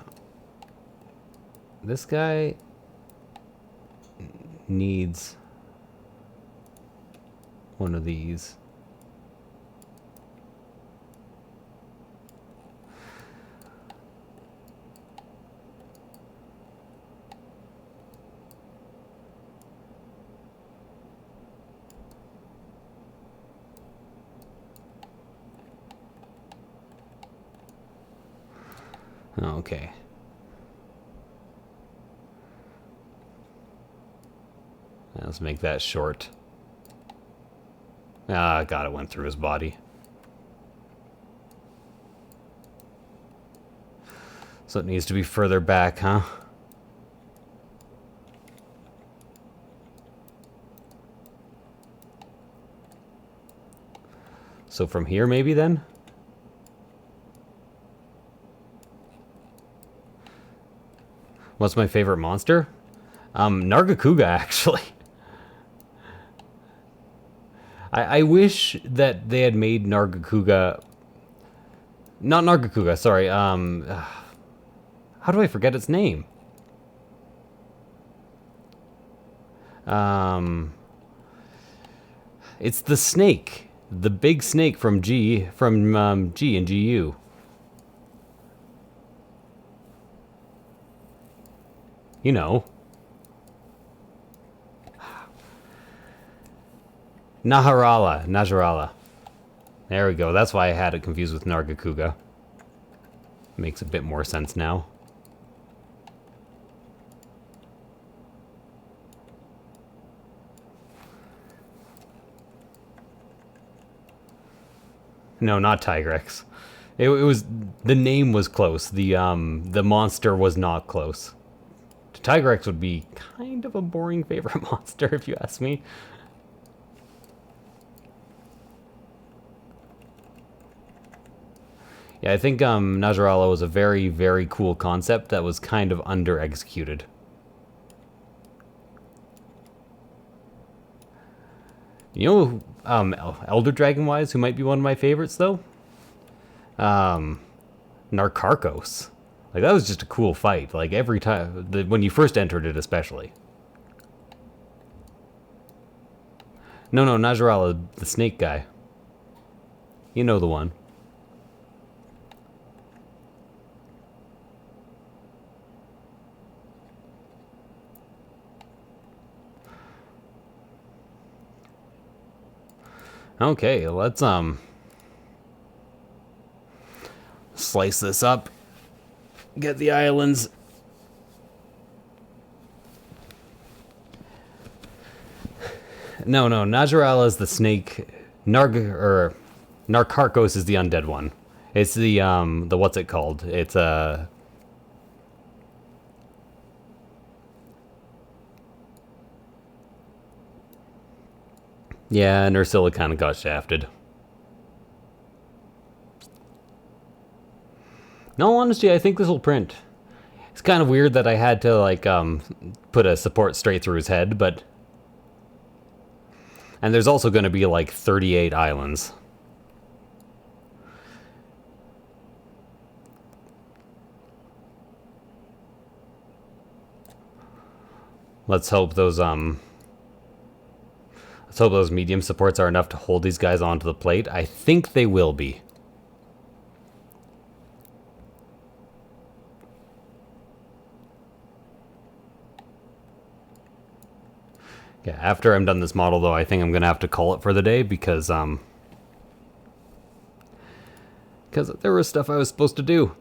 This guy needs one of these. Okay. Let's make that short. Ah, God, it went through his body. So it needs to be further back, huh? So from here, maybe, then? What's my favorite monster? Nargacuga, actually. I wish that they had made Nargacuga... Not Nargacuga, sorry. How do I forget its name? It's the snake. The big snake from G and GU. You know. Najarala. There we go. That's why I had it confused with Nargacuga. Makes a bit more sense now. No, not Tigrex. It was, the name was close. The monster was not close. Tigrex would be kind of a boring favorite monster if you ask me. Yeah, I think Najarala was a very, very cool concept that was kind of under-executed. You know, Elder Dragon-wise, who might be one of my favorites, though? Narcarkos. Like, that was just a cool fight. Like, every time, when you first entered it, especially. No, Najarala, the snake guy. You know the one. Okay, let's slice this up. Get the islands. No, Najarala is the snake. Narcarkos is the undead one. It's the what's it called? It's yeah, and Ursula kind of got shafted. No, honestly, I think this will print. It's kind of weird that I had to, like, put a support straight through his head, but... And there's also going to be, like, 38 islands. Let's hope those medium supports are enough to hold these guys onto the plate. I think they will be. Yeah, after I'm done this model, though, I think I'm going to have to call it for the day because there was stuff I was supposed to do.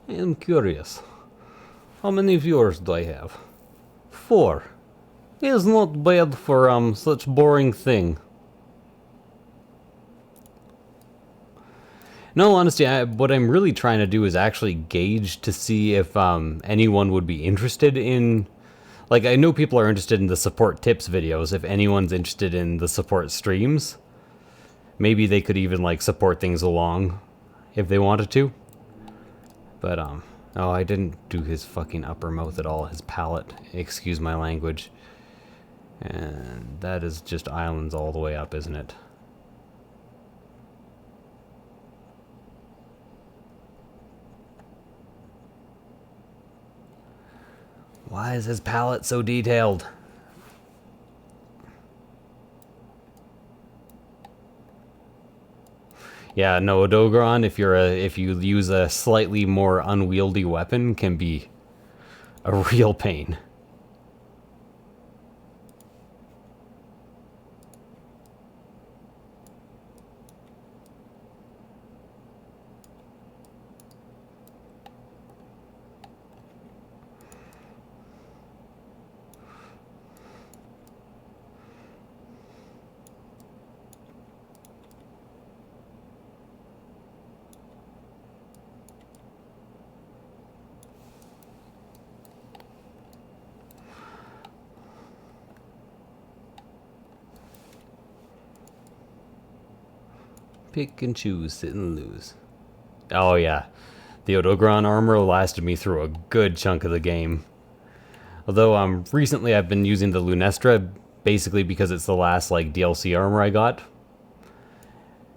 I am curious. How many viewers do I have? 4. Is not bad for such boring thing. In all honesty, what I'm really trying to do is actually gauge to see if anyone would be interested in... Like, I know people are interested in the support tips videos, if anyone's interested in the support streams. Maybe they could even, like, support things along if they wanted to. But, oh, I didn't do his fucking upper mouth at all, his palate. Excuse my language. And that is just islands all the way up, isn't it? Why is his palette so detailed? Yeah, no, Odogron, if you use a slightly more unwieldy weapon, can be a real pain. Pick and choose, sit and lose. Oh yeah, the Odogron armor lasted me through a good chunk of the game. Although recently I've been using the Lunestra basically because it's the last like DLC armor I got.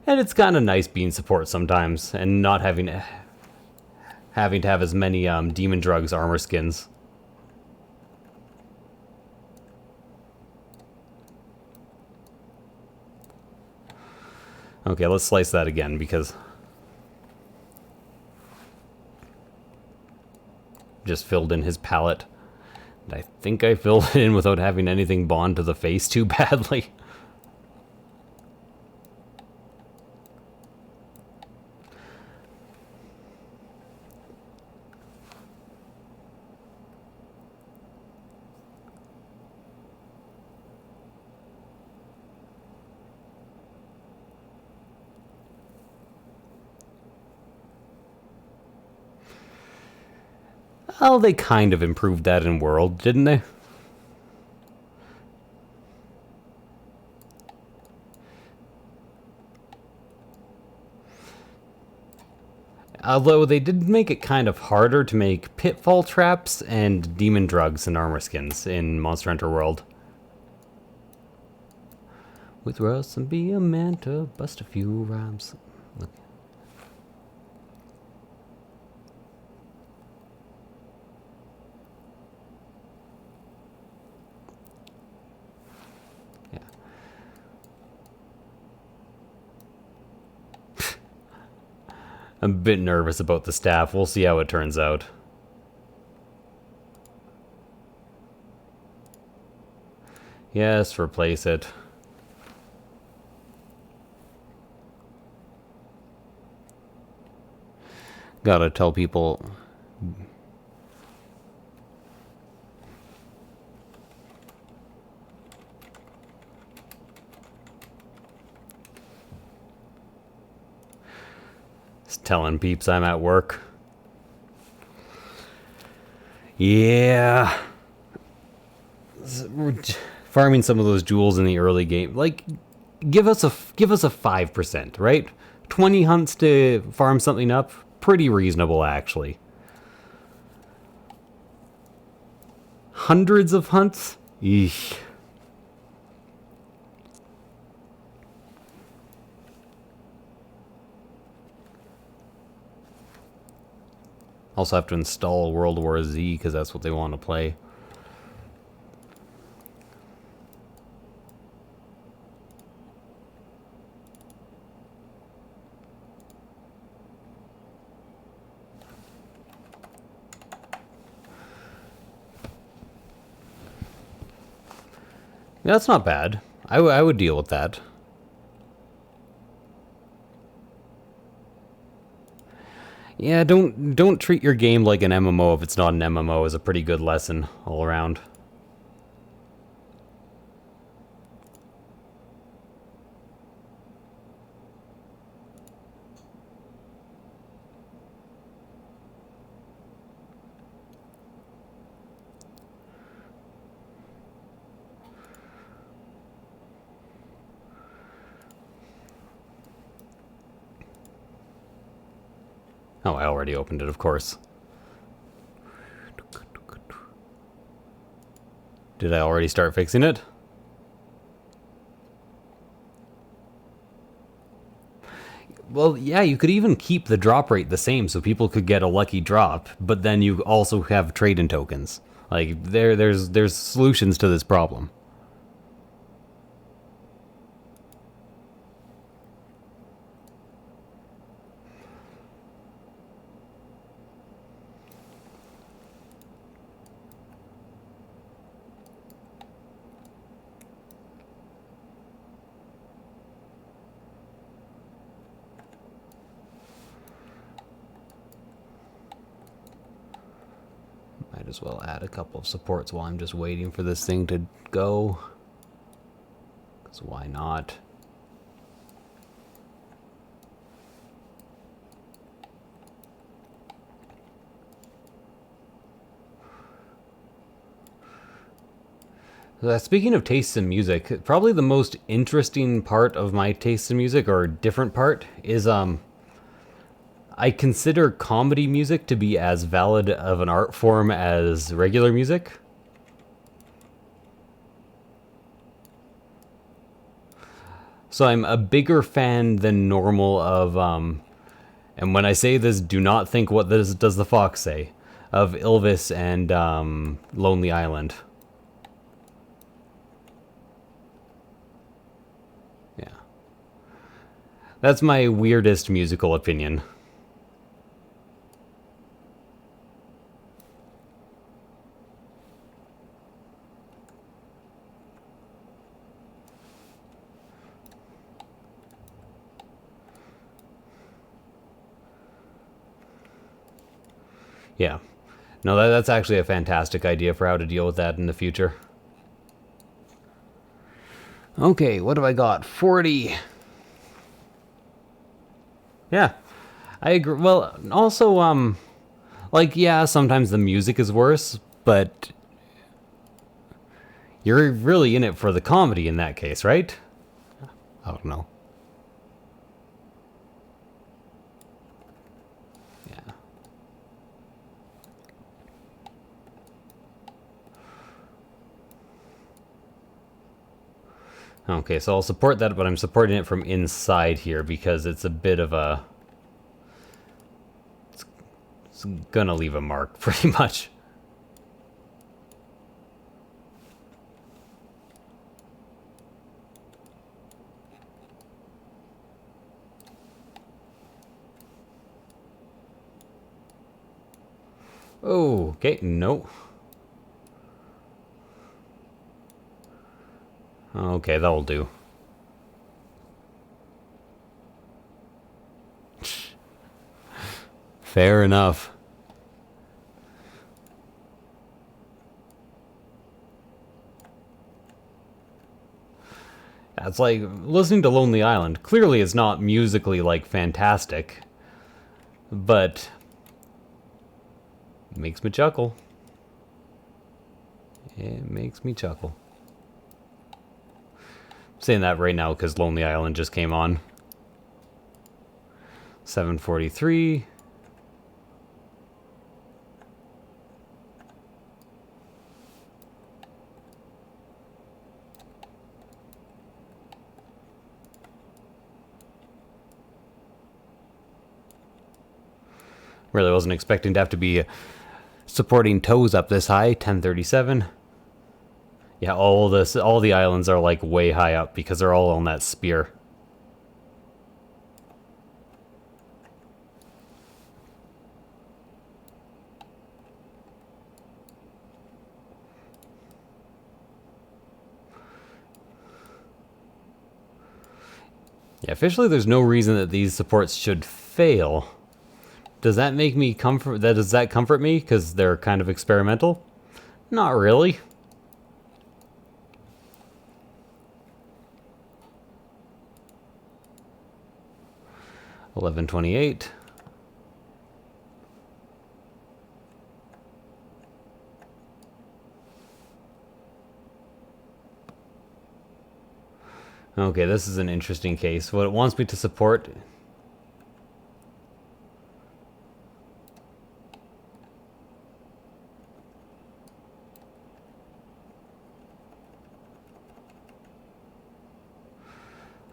And it's kind of nice being support sometimes and not having to have as many Demon Drugs armor skins. Okay, let's slice that again because just filled in his palette. And I think I filled it in without having anything bond to the face too badly. Oh, they kind of improved that in World, didn't they? Although they did make it kind of harder to make pitfall traps and demon drugs and armor skins in Monster Hunter World. With Russ and be a man to bust a few rhymes. Look. I'm a bit nervous about the staff. We'll see how it turns out. Yes, replace it. Gotta tell people... Just telling peeps I'm at work. Yeah. Farming some of those jewels in the early game. Like, give us a 5%, right? 20 hunts to farm something up. Pretty reasonable, actually. hundreds of hunts? Eesh. Also have to install World War Z because that's what they want to play. Yeah, that's not bad. I would deal with that. Yeah, don't treat your game like an MMO if it's not an MMO is a pretty good lesson all around. Oh, I already opened it, of course. Did I already start fixing it? Well, yeah, you could even keep the drop rate the same so people could get a lucky drop, but then you also have trade-in tokens. Like, there's solutions to this problem. Might as well add a couple of supports while I'm just waiting for this thing to go. Because why not? Speaking of tastes in music, probably the most interesting part of my taste in music, or different part, is I consider comedy music to be as valid of an art form as regular music. So I'm a bigger fan than normal of, and when I say this, do not think what this does the fox say, of Elvis and Lonely Island. Yeah. That's my weirdest musical opinion. Yeah. No, that's actually a fantastic idea for how to deal with that in the future. Okay, what have I got? 40. Yeah, I agree. Well, also, like, yeah, sometimes the music is worse, but you're really in it for the comedy in that case, right? I don't know. Yeah. Okay, so I'll support that, but I'm supporting it from inside here because it's a bit of a... It's gonna leave a mark, pretty much. Oh, okay, no. Okay, that'll do. Fair enough. It's like listening to Lonely Island. Clearly, it's not musically like fantastic, but it makes me chuckle. It makes me chuckle. I'm saying that right now because Lonely Island just came on. 7:43. Really wasn't expecting to have to be supporting toes up this high. 1037. Yeah, all the islands are like way high up because they're all on that spear. Yeah, officially there's no reason that these supports should fail. Does that make me does that comfort me because they're kind of experimental? Not really. $11.28. Okay, this is an interesting case. What it wants me to support...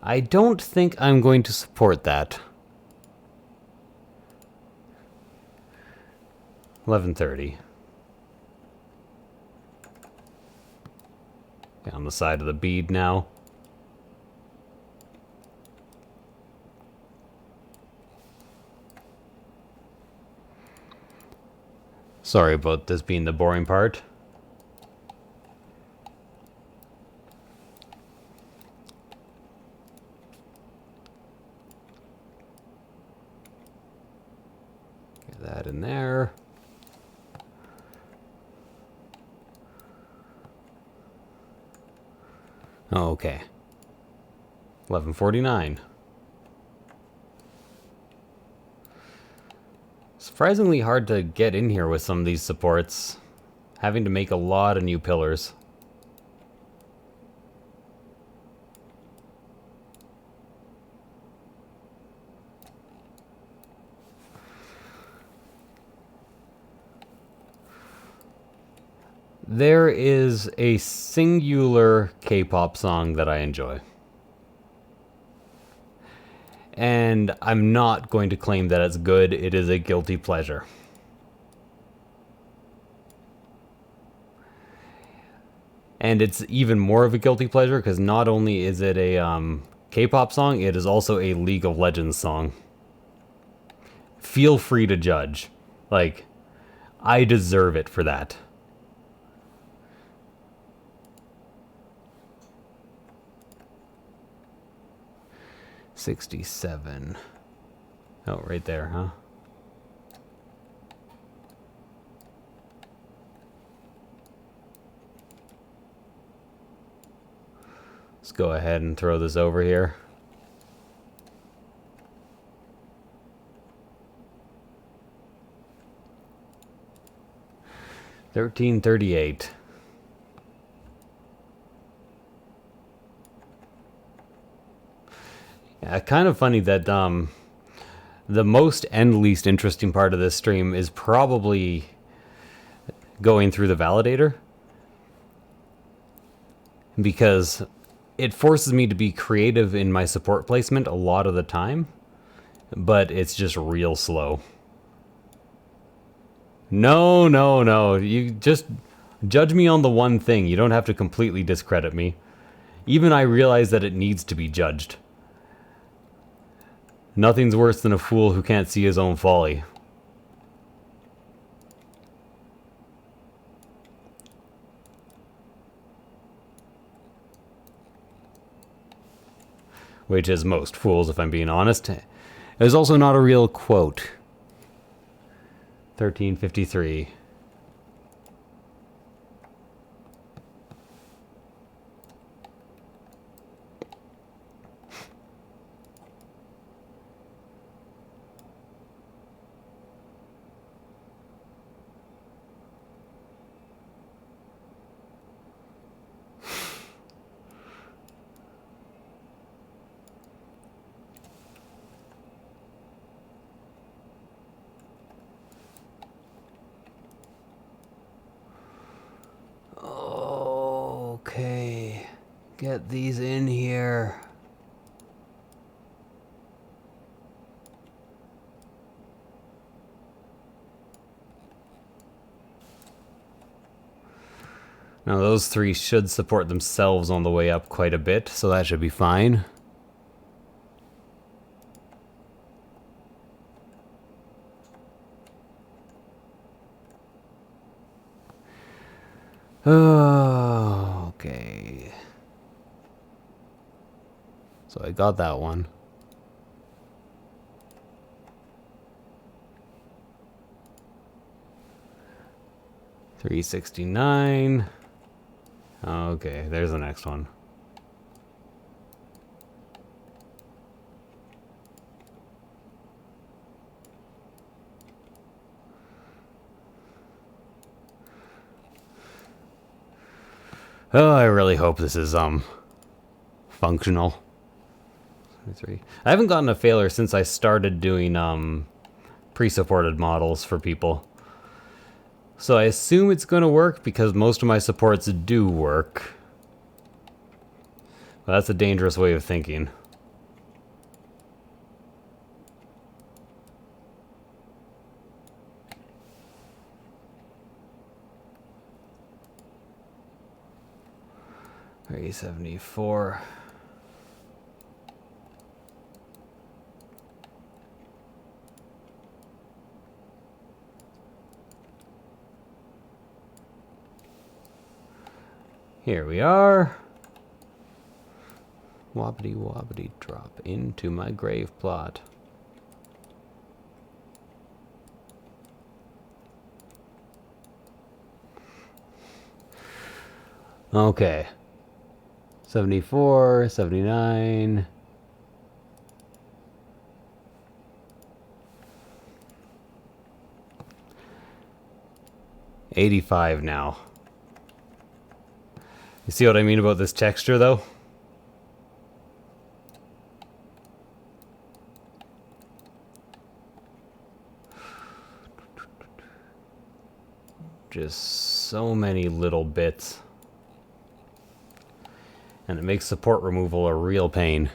I don't think I'm going to support that. 11:30. On the side of the bead now. Sorry about this being the boring part. Get that in there. Oh, okay. 11:49. Surprisingly hard to get in here with some of these supports. Having to make a lot of new pillars. There is a singular K-pop song that I enjoy. And I'm not going to claim that it's good. It is a guilty pleasure. And it's even more of a guilty pleasure because not only is it a K-pop song, it is also a League of Legends song. Feel free to judge. Like, I deserve it for that. $67. Oh, right there, huh? Let's go ahead and throw this over here. $13.38. Yeah, kind of funny that the most and least interesting part of this stream is probably going through the validator, because it forces me to be creative in my support placement a lot of the time, but it's just real slow. No, no, no. You just judge me on the one thing. You don't have to completely discredit me. Even I realize that it needs to be judged. Nothing's worse than a fool who can't see his own folly. Which is most fools, if I'm being honest. It is also not a real quote. 1353. Okay, get these in here. Now those three should support themselves on the way up quite a bit, so that should be fine. Oh, okay. So I got that one. $369. Okay, there's the next one. Oh, I really hope this is functional. 3. I haven't gotten a failure since I started doing pre-supported models for people. So I assume it's going to work because most of my supports do work. But that's a dangerous way of thinking. $374. Here we are. Wobbity wobbity drop into my grave plot. Okay. 74, 79. $85 now. You see what I mean about this texture, though? Just so many little bits. And it makes support removal a real pain.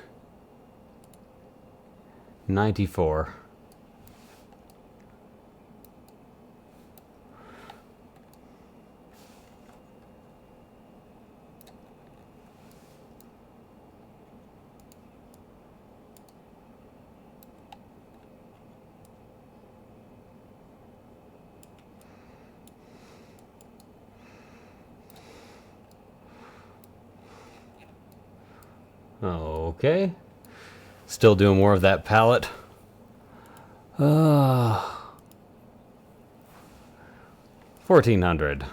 94. Okay. Still doing more of that palette. 1400.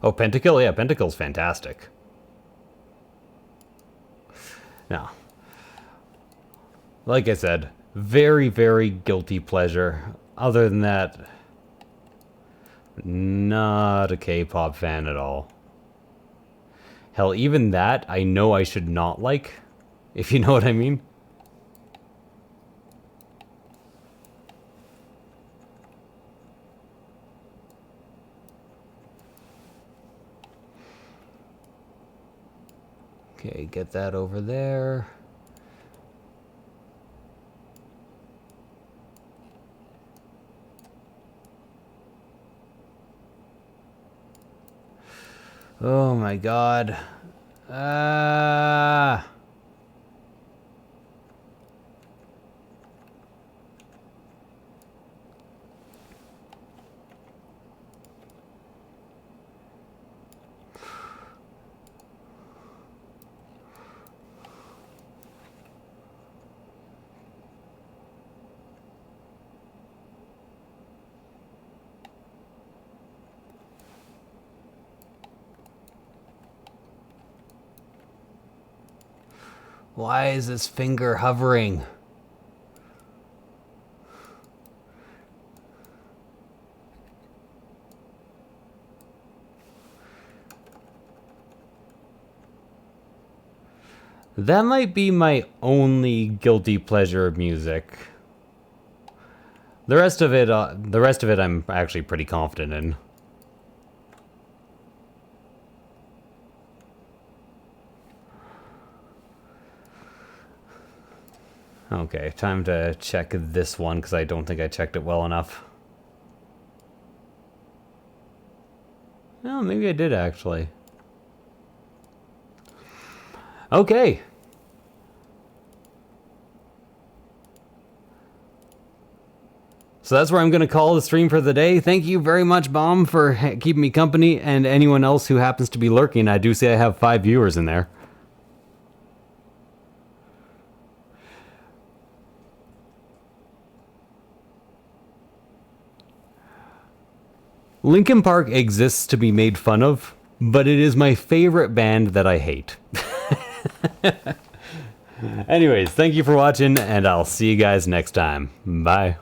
Oh, Pentakill? Yeah, Pentakill's fantastic. Now, like I said, very, very guilty pleasure. Other than that, not a K-pop fan at all. Hell, even that, I know I should not like, if you know what I mean. Okay, get that over there. Oh my god. Ah. Why is this finger hovering? That might be my only guilty pleasure music. The rest of it, I'm actually pretty confident in. Okay, time to check this one because I don't think I checked it well enough. Well, maybe I did actually. Okay. So that's where I'm going to call the stream for the day. Thank you very much, Bomb, for keeping me company, and anyone else who happens to be lurking. I do see I have 5 viewers in there. Linkin Park exists to be made fun of, but it is my favorite band that I hate. Anyways, thank you for watching, and I'll see you guys next time. Bye.